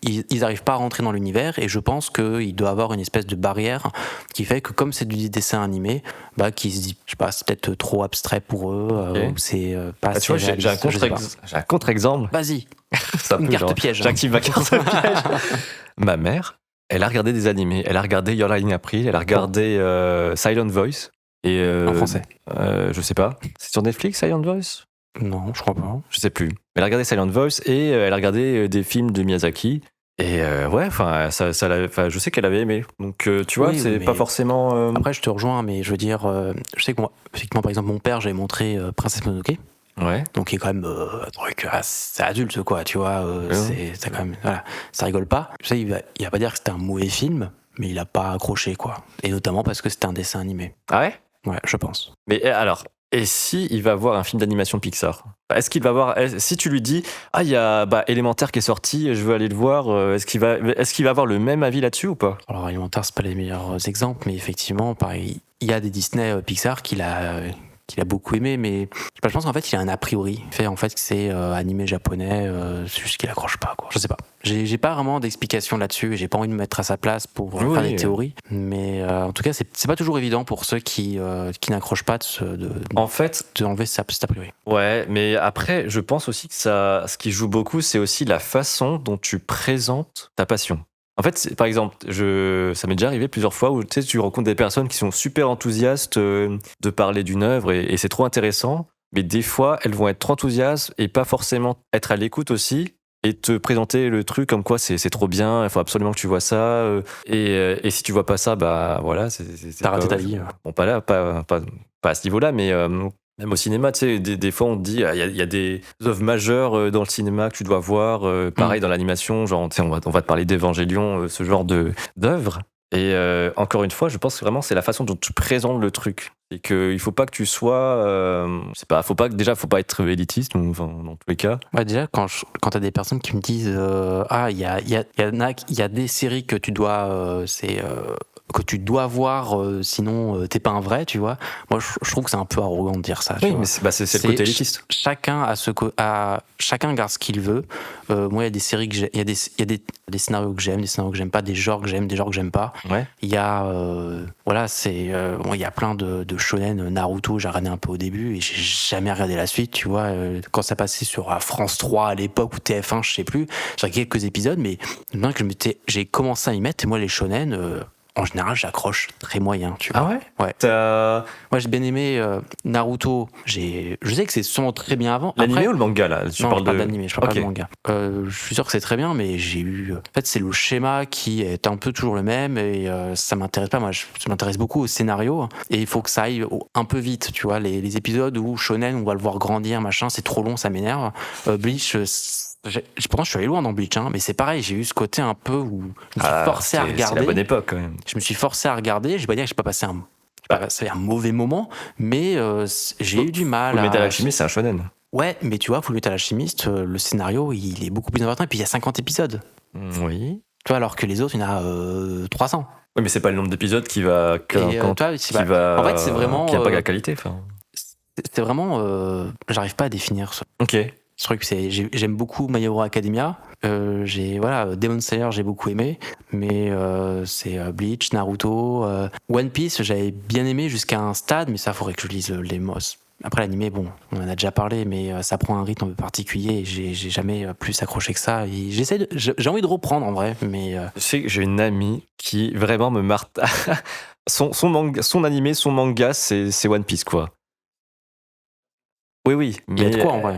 ils n'arrivent pas à rentrer dans l'univers, et je pense qu'il doit avoir une espèce de barrière qui fait que, comme c'est du dessin animé, qu'ils se disent, je sais pas, c'est peut-être trop abstrait pour eux, ou c'est pas assez réaliste. J'ai un contre-exemple. Vas-y. Une carte piège. J'active ma carte piège. Ma mère, elle a regardé des animés. Elle a regardé Your Lie in April. Elle a regardé Silent Voice. Et, en français. Je sais pas. C'est sur Netflix, Silent Voice? Non, je crois pas. Je sais plus. Elle a regardé Silent Voice et elle a regardé des films de Miyazaki. Et je sais qu'elle avait aimé. Donc tu vois, c'est pas forcément. Après, je te rejoins, mais je veux dire, je sais que moi, effectivement, par exemple, mon père, j'avais montré Princesse Mononoke. Ouais. Donc il y a quand même un truc assez adulte, quoi, tu vois. C'est quand même, voilà, ça rigole pas. Je sais, il va pas dire que c'était un mauvais film, mais il a pas accroché, quoi. Et notamment parce que c'était un dessin animé. Ah ouais? Ouais, je pense. Mais alors, et si il va voir un film d'animation Pixar? Est-ce qu'il va voir, si tu lui dis, il y a Élémentaire qui est sorti, je veux aller le voir, est-ce qu'il va avoir le même avis là-dessus ou pas? Alors Élémentaire, c'est pas les meilleurs exemples, mais effectivement, pareil, il y a des Disney Pixar qu'il a beaucoup aimé, mais je pense qu'en fait il a un a priori fait en fait que c'est animé japonais, c'est juste qu'il accroche pas, quoi. Je sais pas, j'ai pas vraiment d'explication là-dessus, j'ai pas envie de me mettre à sa place pour faire des théories, mais en tout cas c'est pas toujours évident pour ceux qui n'accrochent pas d'enlever cet a priori. Ouais, mais après je pense aussi que ce qui joue beaucoup, c'est aussi la façon dont tu présentes ta passion. En fait, par exemple, ça m'est déjà arrivé plusieurs fois où tu rencontres des personnes qui sont super enthousiastes de parler d'une œuvre et c'est trop intéressant, mais des fois, elles vont être trop enthousiastes et pas forcément être à l'écoute aussi et te présenter le truc comme quoi c'est trop bien, il faut absolument que tu vois ça, et si tu vois pas ça, voilà, t'as raté ta vie. Bon, pas là, pas à ce niveau-là, mais... Même au cinéma, tu sais, des fois on te dit, il y a des œuvres majeures dans le cinéma que tu dois voir, pareil dans l'animation, genre, on va te parler d'Évangélion, ce genre d'œuvres. Et encore une fois, je pense que vraiment c'est la façon dont tu présentes le truc. Et qu'il faut pas que tu sois, faut pas être élitiste, enfin, dans tous les cas. Ouais, déjà, quand t'as des personnes qui me disent, il y a des séries que tu dois, que tu dois voir, sinon t'es pas un vrai, tu vois. Moi, je trouve que c'est un peu arrogant de dire ça. Oui, mais c'est le côté élitiste. Chacun chacun garde ce qu'il veut. Moi, il y a des séries que il y a des scénarios que j'aime, des scénarios que j'aime pas, des genres que j'aime, des genres que j'aime pas. Ouais. Il y a il y a plein de shonen. Naruto, j'ai regardé un peu au début et j'ai jamais regardé la suite, tu vois. Quand ça passait sur France 3 à l'époque ou TF1, je sais plus, j'ai regardé quelques épisodes, mais maintenant que j'ai commencé à y mettre, et moi les shonen, en général, j'accroche très moyen, tu vois. Ah ouais. Ouais. Moi, j'ai bien aimé Naruto. Je sais que c'est sûrement très bien avant. L'animé Après, ou le manga là? je parle de l'animé, je parle pas de manga. Je suis sûr que c'est très bien, mais j'ai eu. En fait, c'est le schéma qui est un peu toujours le même et ça m'intéresse pas. Moi, je m'intéresse beaucoup au scénario et il faut que ça aille un peu vite, tu vois. Les épisodes où shonen, on va le voir grandir, machin, c'est trop long, ça m'énerve. Bleach. Pourtant, je suis allé loin dans Bleach, mais c'est pareil, j'ai eu ce côté un peu où je me suis forcé à regarder. C'est la bonne époque quand même. Je me suis forcé à regarder, je vais pas dire que j'ai pas passé un mauvais moment, mais j'ai eu du mal. Fullmetal Alchemist, c'est un shonen. Ouais, mais tu vois, Fullmetal Alchemist, le scénario, il est beaucoup plus important, et puis il y a 50 épisodes. Oui. Tu vois, alors que les autres, il y en a 300. Oui, mais c'est pas le nombre d'épisodes qui va. En fait, c'est vraiment. Qui a pas la qualité. C'est vraiment. J'arrive pas à définir ce. Ok. Ce truc, j'aime beaucoup My Hero Academia. Demon Slayer, j'ai beaucoup aimé, mais c'est Bleach, Naruto, One Piece, j'avais bien aimé jusqu'à un stade, mais ça, faudrait que je lise les mots. Après l'animé, bon, on en a déjà parlé, mais ça prend un rythme un peu particulier. Et j'ai jamais plus accroché que ça. Et j'ai envie de reprendre en vrai, mais. Je sais que j'ai une amie qui vraiment me marte. son animé, son manga, c'est One Piece quoi. Oui, mais il y a de quoi en vrai.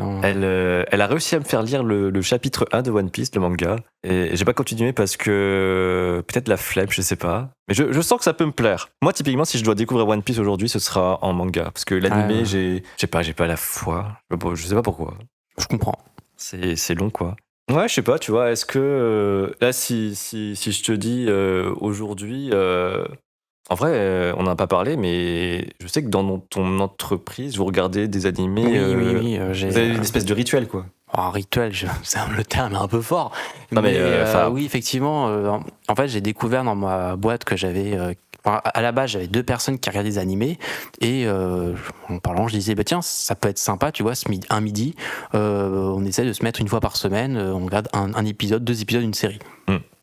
Elle a réussi à me faire lire le chapitre 1 de One Piece, le manga, et j'ai pas continué parce que peut-être la flemme, je sais pas. Mais je sens que ça peut me plaire. Moi, typiquement, si je dois découvrir One Piece aujourd'hui, ce sera en manga, parce que l'animé, j'ai pas la foi. Je sais pas pourquoi. Je comprends. C'est long, quoi. Ouais, je sais pas, tu vois, est-ce que là, si je te dis aujourd'hui. En vrai, on n'en a pas parlé, mais je sais que dans ton entreprise, vous regardez des animés. Oui. Vous avez une espèce de rituel, quoi. Un rituel, le terme est un peu fort. Non, mais oui, effectivement. En fait, j'ai découvert dans ma boîte que j'avais. À la base, j'avais 2 personnes qui regardaient des animés et en parlant, je disais tiens, ça peut être sympa, tu vois, un midi, on essaie de se mettre une fois par semaine, on regarde un épisode, 2 épisodes d'une série.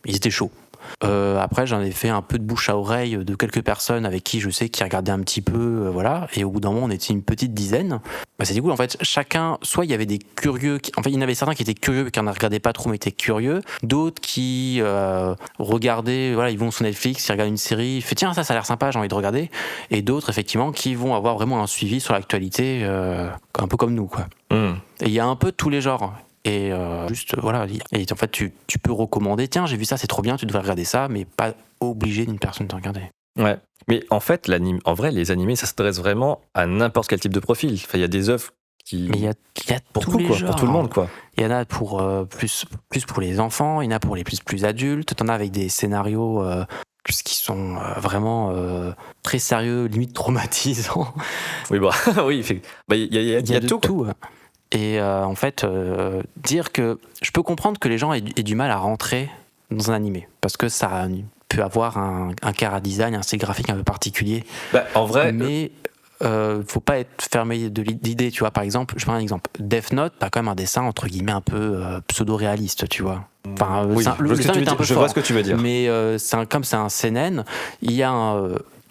Ils étaient chauds. Après, j'en ai fait un peu de bouche à oreille de quelques personnes avec qui je sais qui regardaient un petit peu, voilà. Et au bout d'un moment, on était une petite dizaine. C'était cool. En fait, chacun, soit il y avait des curieux, il y en avait certains qui étaient curieux et qui ne regardaient pas trop, mais étaient curieux. D'autres qui regardaient, voilà, ils vont sur Netflix, ils regardent une série, ils font tiens, ça a l'air sympa, j'ai envie de regarder. Et d'autres, effectivement, qui vont avoir vraiment un suivi sur l'actualité, un peu comme nous, quoi. Et il y a un peu de tous les genres. Et juste voilà, et en fait tu peux recommander tiens j'ai vu ça, c'est trop bien, tu devrais regarder ça, mais pas obligé d'une personne de regarder. Ouais, mais en fait en vrai les animés ça s'adresse vraiment à n'importe quel type de profil. Enfin il y a des œuvres qui mais il y a pour tous tous les quoi, genres, pour tout le monde quoi. Il y en a pour plus pour les enfants, il y en a pour les plus adultes, t'en as avec des scénarios qui sont vraiment très sérieux, limite traumatisants. Oui oui, il y a tout. Et en fait, dire que je peux comprendre que les gens aient du mal à rentrer dans un animé parce que ça peut avoir un chara-design, un style graphique un peu particulier. En vrai, mais faut pas être fermé d'idées, tu vois. Par exemple, je prends un exemple. Death Note, t'as quand même un dessin entre guillemets un peu pseudo-réaliste, tu vois. Enfin, oui, je vois ce que tu veux dire. Mais comme c'est un seinen, il y a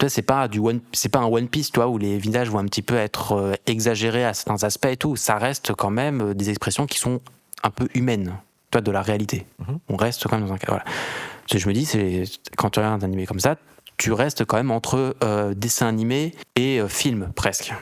c'est pas un One Piece, toi, où les visages vont un petit peu être exagérés à certains aspects et tout. Ça reste quand même des expressions qui sont un peu humaines, toi, de la réalité. On reste quand même dans un cas. Voilà. Je me dis, quand tu regardes un animé comme ça, tu restes quand même entre dessin animé et film presque.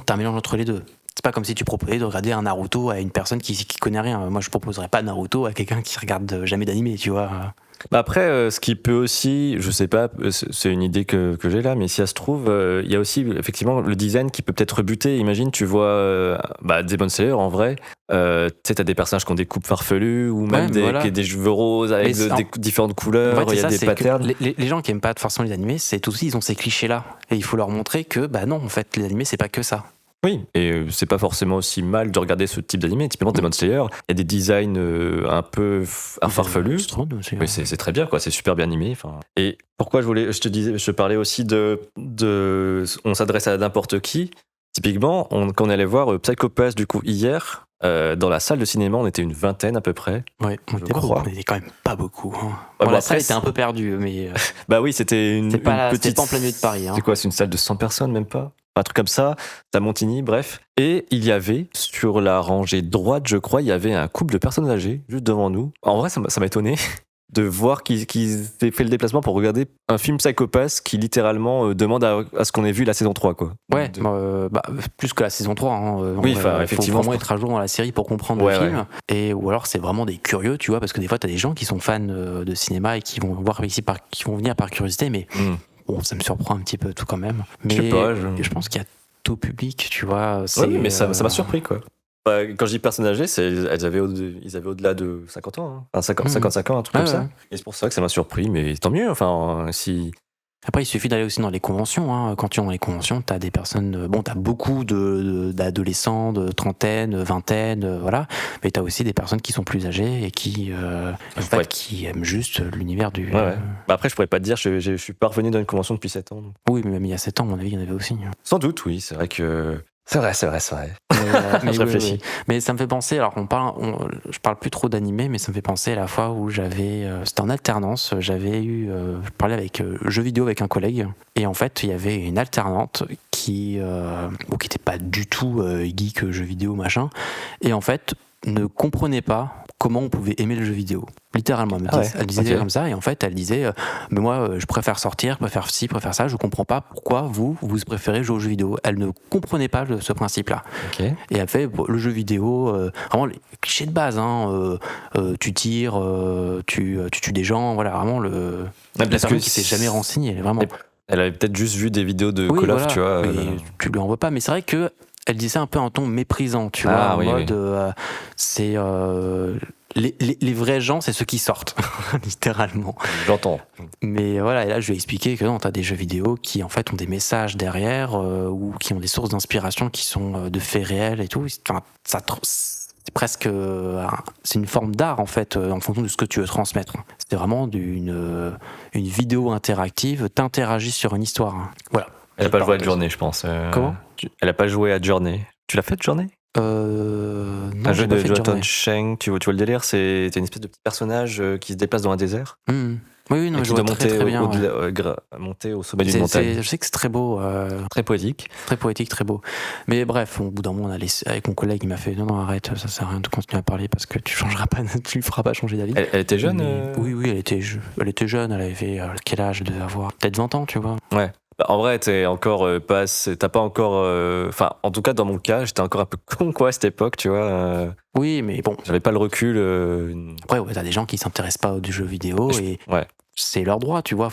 T'as un mélange entre les deux. C'est pas comme si tu proposais de regarder un Naruto à une personne qui connaît rien. Moi, je proposerais pas Naruto à quelqu'un qui regarde jamais d'animé, tu vois. Après, ce qui peut aussi, je sais pas, c'est une idée que j'ai là, mais si ça se trouve, il y a aussi effectivement le design qui peut peut-être rebuter. Imagine, tu vois Demon Slayer en vrai, tu sais, t'as des personnages qui ont des coupes farfelues ou même qui ont des cheveux roses avec des différentes couleurs, en fait, il y a des patterns. Les gens qui aiment pas forcément les animés, c'est aussi, ils ont ces clichés-là. Et il faut leur montrer que, non, en fait, les animés, c'est pas que ça. Oui, et c'est pas forcément aussi mal de regarder ce type d'animé. Typiquement, Demon Slayer, il y a des designs un peu farfelus. Oui, c'est très bien, quoi. C'est super bien animé. Et pourquoi je te parlais aussi on s'adresse à n'importe qui. Typiquement, quand on allait voir Psycho Pass, du coup, hier, dans la salle de cinéma, on était une vingtaine à peu près. Ouais, on était quand même pas beaucoup. Hein. Ouais, la salle était un peu perdue, mais. Bah oui, c'était une petite. C'était pas en plein milieu de Paris. Hein. C'est quoi, c'est une salle de 100 personnes, même pas? Un truc comme ça, à Montigny, bref. Et il y avait, sur la rangée droite, je crois, il y avait un couple de personnes âgées, juste devant nous. En vrai, ça m'a étonné de voir qu'ils aient fait le déplacement pour regarder un film Psycho Pass qui littéralement demande à ce qu'on ait vu la saison 3, quoi. Ouais, plus que la saison 3. Hein, oui, effectivement. Il faut vraiment être à jour dans la série pour comprendre le film. Ouais. Ou alors, c'est vraiment des curieux, tu vois, parce que des fois, t'as des gens qui sont fans de cinéma et qui vont venir par curiosité, mais bon, ça me surprend un petit peu tout quand même. Mais je sais pas, je pense qu'il y a tout public, tu vois. Oui, mais ça m'a surpris, quoi. Quand je dis personnes âgées, ils avaient au-delà de 50 ans, hein. 55 ans, un truc comme ça. Et c'est pour ça que ça m'a surpris, mais tant mieux. Si... Après, il suffit d'aller aussi dans les conventions. Hein. Quand tu es dans les conventions, tu as des personnes. Bon, tu as beaucoup d'adolescents, de trentaine, vingtaine, voilà. Mais tu as aussi des personnes qui sont plus âgées et qui aiment juste l'univers du. Ouais. Après, je pourrais pas te dire, je suis pas revenu dans une convention depuis 7 ans. Donc. Oui, mais même il y a 7 ans, à mon avis, il y en avait aussi. Sans doute, oui. C'est vrai que. C'est vrai. Mais je réfléchis. Oui. Mais ça me fait penser, alors je parle plus trop d'animé, mais ça me fait penser à la fois où c'était en alternance, je parlais avec jeux vidéo avec un collègue, et en fait il y avait une alternante qui était pas du tout geek jeux vidéo machin, et en fait ne comprenait pas comment on pouvait aimer le jeu vidéo. Littéralement, elle disait comme ça, et en fait elle disait mais moi je préfère sortir, préfère ci, préfère ça, je comprends pas pourquoi vous préférez jouer aux jeux vidéo. Elle ne comprenait pas ce principe-là. Et elle fait le jeu vidéo, vraiment les clichés de base, hein, tu tires, tu tues des gens, voilà, vraiment la personne qui s'est jamais renseignée, elle est vraiment. Elle avait peut-être juste vu des vidéos de Call of, tu vois. Tu lui en veux pas, mais c'est vrai que elle disait un peu un ton méprisant, tu vois, en mode c'est les vrais gens, c'est ceux qui sortent, littéralement. J'entends. Mais voilà, et là je lui ai expliqué que non, t'as des jeux vidéo qui en fait ont des messages derrière ou qui ont des sources d'inspiration qui sont de faits réels et tout. Enfin, c'est presque c'est une forme d'art en fait en fonction de ce que tu veux transmettre. C'est vraiment une vidéo interactive, t'interagis sur une histoire. Voilà. Elle n'a pas joué à Journey, je pense. Comment ? Elle n'a pas joué à Journey. Tu l'as fait, Journey ? Non, un jeu de Jonathan Cheng, tu vois le délire, c'est une espèce de petit personnage qui se déplace dans un désert. Oui, non, et qui doit monter au sommet d'une montagne. Je sais que c'est très beau. Très poétique. Très poétique, très beau. Mais bref, au bout d'un moment, avec mon collègue, il m'a fait non, arrête, ça sert à rien de continuer à parler parce que tu lui feras pas changer d'avis. Elle était jeune Oui, elle était jeune, elle avait quel âge elle devait avoir peut-être 20 ans, tu vois. Ouais. En vrai, t'as pas encore. Enfin, en tout cas, dans mon cas, j'étais encore un peu con, quoi, à cette époque, tu vois. Oui, mais bon. J'avais pas le recul. Après, t'as des gens qui s'intéressent pas aux jeux vidéo et c'est leur droit, tu vois.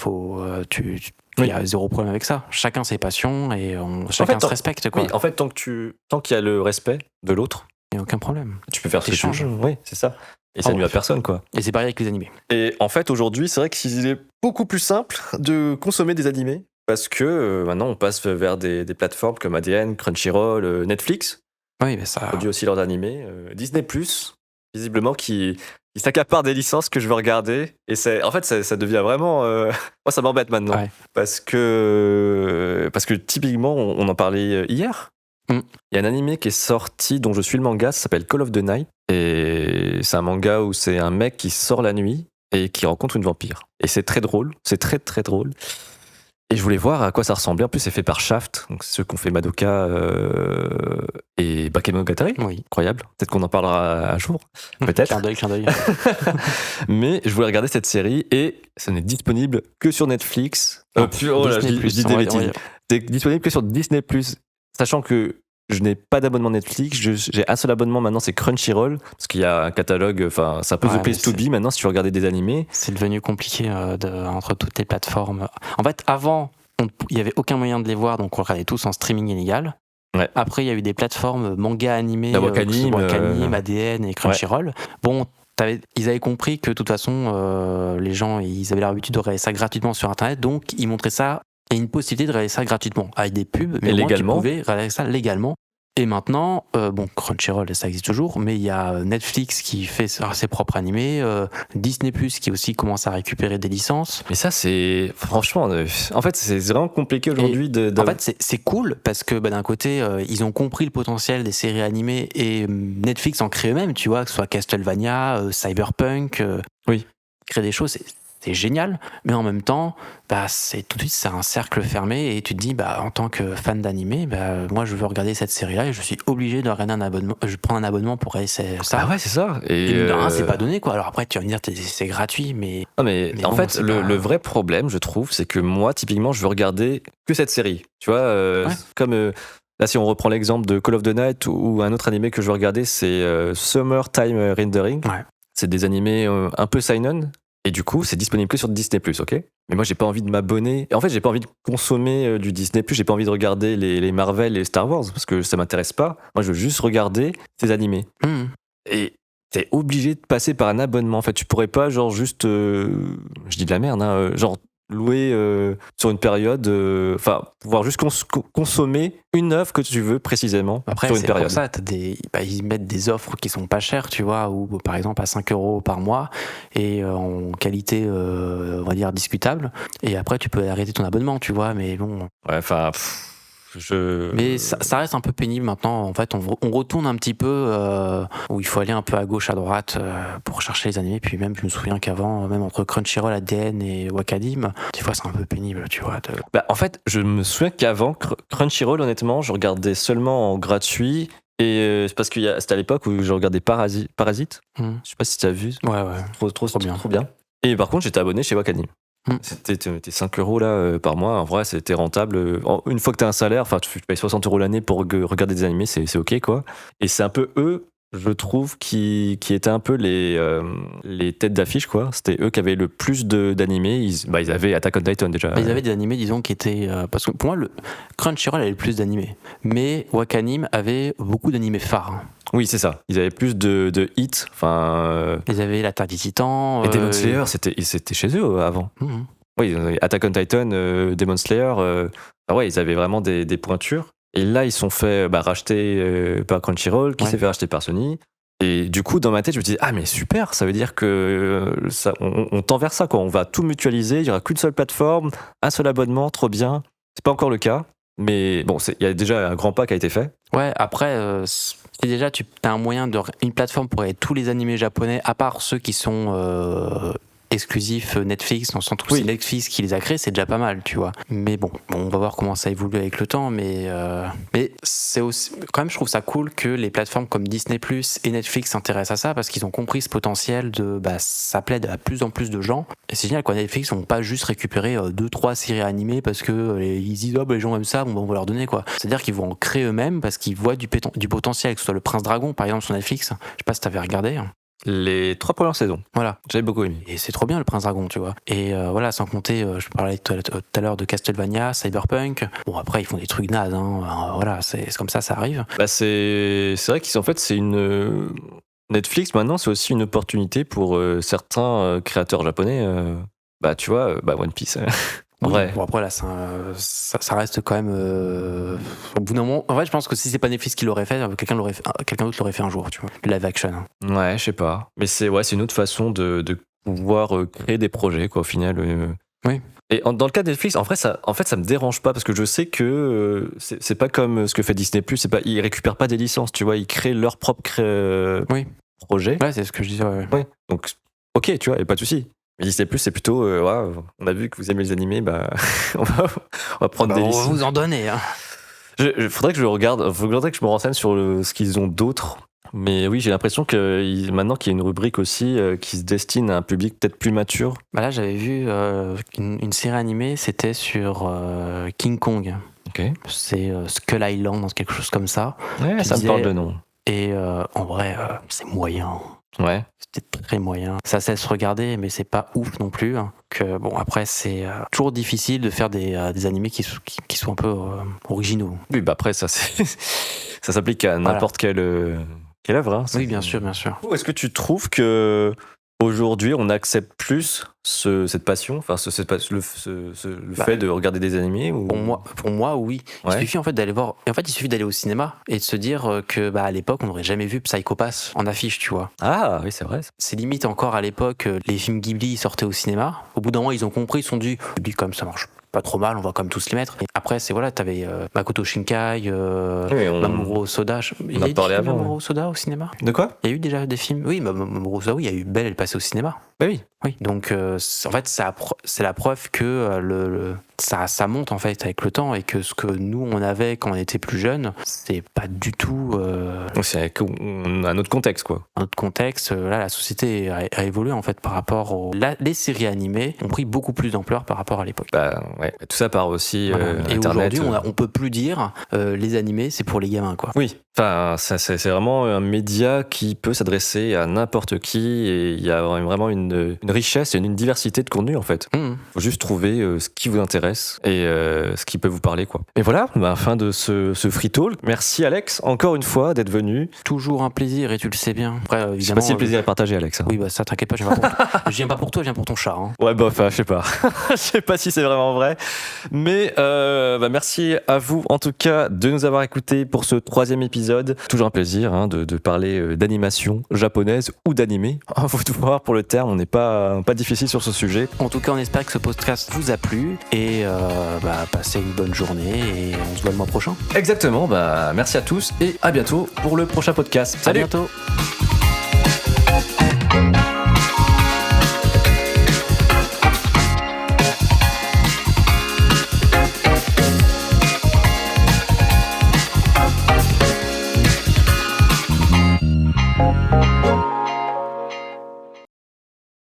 Il y a zéro problème avec ça. Chacun ses passions et chacun se respecte, quoi. Oui, en fait, tant qu'il y a le respect de l'autre, il n'y a aucun problème. Tu peux faire ce que tu veux. Oui, c'est ça. Et ça nuit à personne, quoi. Et c'est pareil avec les animés. Et en fait, aujourd'hui, c'est vrai qu'il est beaucoup plus simple de consommer des animés. Parce que maintenant, on passe vers des plateformes comme ADN, Crunchyroll, Netflix. Oui, mais ça. Produit aussi leurs animés. Disney+, visiblement, qui s'accapare des licences que je veux regarder. Et en fait, ça devient vraiment. Moi, ça m'embête maintenant. Ouais. Parce que typiquement, on en parlait hier. Il y a un animé qui est sorti, dont je suis le manga, ça s'appelle Call of the Night. Et c'est un manga où c'est un mec qui sort la nuit et qui rencontre une vampire. Et c'est très drôle. C'est très, très drôle. Et je voulais voir à quoi ça ressemblait. En plus, c'est fait par Shaft, donc c'est ceux qui ont fait Madoka et Bakemonogatari. Oui. Incroyable. Peut-être qu'on en parlera un jour. Peut-être. Clin d'œil. Mais je voulais regarder cette série et ça n'est disponible que sur Netflix. Je dis des bêtises. C'est disponible que sur Disney+. Sachant que je n'ai pas d'abonnement Netflix, j'ai un seul abonnement maintenant, c'est Crunchyroll, parce qu'il y a un catalogue, enfin, c'est un peu the place to be maintenant si tu veux regarder des animés. C'est devenu compliqué entre toutes les plateformes. En fait, avant, il n'y avait aucun moyen de les voir, donc on regardait tous en streaming illégal. Ouais. Après, il y a eu des plateformes manga animés, Wakanim, ADN et Crunchyroll. Ouais. Bon, ils avaient compris que de toute façon, les gens, ils avaient l'habitude de regarder ça gratuitement sur Internet, donc ils montraient ça. Il y a une possibilité de regarder ça gratuitement, avec des pubs, mais légalement. Tu pouvais regarder ça légalement Et maintenant, bon, Crunchyroll, ça existe toujours, mais il y a Netflix qui fait ses propres animés, Disney+, qui aussi commence à récupérer des licences. Mais ça, c'est franchement, en fait, c'est vraiment compliqué aujourd'hui En fait, c'est cool parce que d'un côté, ils ont compris le potentiel des séries animées et Netflix en crée eux-mêmes, tu vois, que ce soit Castlevania, Cyberpunk, Oui. créer des choses, c'est génial, mais en même temps, c'est tout de suite c'est un cercle fermé et tu te dis en tant que fan d'animé, moi je veux regarder cette série-là et je suis obligé de regarder un abonnement. Je prends un abonnement pour regarder ça. Ah ouais, c'est ça. Et mine de rien, c'est pas donné quoi. Alors après tu vas me dire c'est gratuit, mais non, mais en bon, fait le vrai problème, je trouve, c'est que moi typiquement je veux regarder que cette série. Tu vois, comme là si on reprend l'exemple de Call of the Night ou un autre animé que je veux regarder, c'est Summertime Rendering. Ouais. C'est des animés un peu seinen. Et du coup, c'est disponible que sur Disney+, ok ? Mais moi, j'ai pas envie de m'abonner. En fait, j'ai pas envie de consommer du Disney+, j'ai pas envie de regarder les Marvel et les Star Wars, parce que ça m'intéresse pas. Moi, je veux juste regarder ces animés. Et t'es obligé de passer par un abonnement. En fait, tu pourrais pas, genre, juste... je dis de la merde, hein, genre louer sur une période... Enfin, pouvoir juste consommer une œuvre que tu veux précisément après, sur une période. Après, c'est pour ça, ils mettent des offres qui sont pas chères, tu vois, ou par exemple à 5 € par mois, et en qualité, on va dire, discutable, et après tu peux arrêter ton abonnement, tu vois, mais bon... Ouais, enfin... Mais ça reste un peu pénible maintenant. En fait, on retourne un petit peu où il faut aller un peu à gauche, à droite pour chercher les animés. Puis même, je me souviens qu'avant, même entre Crunchyroll, ADN et Wakanim, des fois c'est un peu pénible, tu vois. En fait, je me souviens qu'avant Crunchyroll, honnêtement, je regardais seulement en gratuit. Et c'est parce que c'était à l'époque où je regardais Parasite. Je sais pas si tu as vu. Ouais. Trop bien. Et par contre, j'étais abonné chez Wakanim. C'était 5 € là par mois. En vrai, c'était rentable. Une fois que tu as un salaire, enfin, tu payes 60 € l'année pour regarder des animés, c'est ok quoi. Et c'est un peu eux, je trouve, qui étaient un peu les têtes d'affiche quoi. C'était eux qui avaient le plus d'animés. Ils avaient Attack on Titan déjà. Ils avaient des animés, disons, qui étaient. Parce que pour moi, le Crunchyroll avait le plus d'animés. Mais Wakanim avait beaucoup d'animés phares. Oui, c'est ça. Ils avaient plus de hits. Enfin, ils avaient l'Attaque des Titans. Et Demon Slayer, c'était chez eux avant. Oui, Attack on Titan, Demon Slayer. Ils avaient vraiment des pointures. Et là, ils se sont fait racheter par Crunchyroll, qui s'est fait racheter par Sony. Et du coup, dans ma tête, je me disais, ah, mais super, ça veut dire que on tend vers ça, quoi. On va tout mutualiser, il n'y aura qu'une seule plateforme, un seul abonnement, trop bien. C'est pas encore le cas. Mais bon, il y a déjà un grand pas qui a été fait. Ouais, après, c'est déjà, tu as un moyen une plateforme pour avoir tous les animés japonais, à part ceux qui sont exclusifs Netflix, dans le sens où c'est Netflix qui les a créés, c'est déjà pas mal, tu vois. Mais bon, on va voir comment ça évolue avec le temps, mais c'est aussi, quand même, je trouve ça cool que les plateformes comme Disney+ et Netflix s'intéressent à ça, parce qu'ils ont compris ce potentiel de, ça plaide à plus en plus de gens. Et c'est génial, quoi. Netflix n'ont pas juste récupéré 2-3 séries animées parce que ils disent, les gens aiment ça, on va leur donner, quoi. C'est-à-dire qu'ils vont en créer eux-mêmes parce qu'ils voient du potentiel, que ce soit le Prince Dragon, par exemple, sur Netflix. Je sais pas si t'avais regardé. Les 3 premières saisons. Voilà. J'avais beaucoup aimé. Et c'est trop bien le Prince Dragon, tu vois. Et voilà, sans compter, je parlais tout à l'heure de Castlevania, Cyberpunk. Bon, après, ils font des trucs nazes, hein. Voilà, c'est comme ça arrive. C'est vrai qu'en fait, c'est une. Netflix, maintenant, c'est aussi une opportunité pour certains créateurs japonais. Tu vois, One Piece. Oui, bon, après là, ça reste quand même. Au bout d'un moment, en fait, je pense que si c'est pas Netflix qui l'aurait fait, quelqu'un d'autre l'aurait fait un jour, tu vois. Le live action. Ouais, je sais pas. Mais c'est une autre façon de pouvoir créer des projets, quoi, au final. Oui. Et dans le cas de Netflix, en fait, ça me dérange pas parce que je sais que c'est pas comme ce que fait Disney+. Ils récupèrent pas des licences, tu vois. Ils créent leur propre projet. Ouais, c'est ce que je disais. Ouais. Donc, ok, tu vois, et pas de souci. Mais Disney+, c'est plutôt, on a vu que vous aimez les animés, on va prendre des licences. On va vous en donner. Hein. Faudrait que je regarde, faudrait que je me renseigne sur ce qu'ils ont d'autre. Mais oui, j'ai l'impression que maintenant qu'il y a une rubrique aussi qui se destine à un public peut-être plus mature. Là, j'avais vu une série animée, c'était sur King Kong. Ok. C'est Skull Island, quelque chose comme ça. Ouais, ça me parle de nom. Et en vrai, c'est moyen. Ouais. C'était très moyen. Ça cesse regarder, mais c'est pas ouf non plus. Que bon, après, c'est toujours difficile de faire des animés qui sont un peu originaux. Oui, après, ça s'applique à n'importe quelle œuvre. Hein. Oui, bien sûr. Est-ce que tu trouves que aujourd'hui on accepte plus cette passion, enfin le fait de regarder des animés ou... Pour moi, oui. Ouais. Il suffit en fait d'aller voir. Et en fait, il suffit d'aller au cinéma et de se dire que à l'époque, on n'aurait jamais vu Psycho Pass en affiche, tu vois. Ah oui, c'est vrai. C'est limite encore à l'époque, les films Ghibli sortaient au cinéma. Au bout d'un moment, ils ont compris, ils se sont dit, comme ça marche pas trop mal, on va quand même tous les mettre. Et après, c'est voilà, t'avais Makoto Shinkai, Mamoru Soda. On en parlait avant. Mamoru Soda au cinéma. De quoi ? Il y a eu déjà des films. Oui, Mamoru Soda, oui, il y a eu Belle, elle passait au cinéma. Bah oui. Oui, donc en fait, c'est la preuve que ça monte en fait avec le temps et que ce que nous on avait quand on était plus jeune, c'est pas du tout C'est un autre contexte, quoi. un autre contexte. Là, la société a évolué en fait par rapport les séries animées ont pris beaucoup plus d'ampleur par rapport à l'époque. Bah ouais, tout ça part aussi Voilà. Et Internet. aujourd'hui, on peut plus dire les animés, c'est pour les gamins, quoi. Oui, enfin, c'est vraiment un média qui peut s'adresser à n'importe qui et il y a vraiment une richesse et une diversité de contenu en fait. Faut juste trouver ce qui vous intéresse et ce qui peut vous parler, quoi. Et voilà, fin de ce free talk. Merci Alex, encore une fois, d'être venu. Toujours un plaisir et tu le sais bien. Après, évidemment, Je sais pas si le plaisir est partagé, Alex. Hein. Oui, bah ça, t'inquiète pas, je viens pas pour toi. Je viens pas pour toi, je viens pour ton chat. Hein. Ouais, bah, enfin, je sais pas. Je sais pas si c'est vraiment vrai. Mais merci à vous, en tout cas, de nous avoir écoutés pour ce 3e épisode. Toujours un plaisir de parler d'animation japonaise ou d'animé. À vous de voir pour le terme, on n'est pas difficile sur ce sujet. En tout cas, on espère que ce podcast vous a plu et passez une bonne journée et on se voit le mois prochain. Exactement, merci à tous et à bientôt pour le prochain podcast. Salut. À bientôt.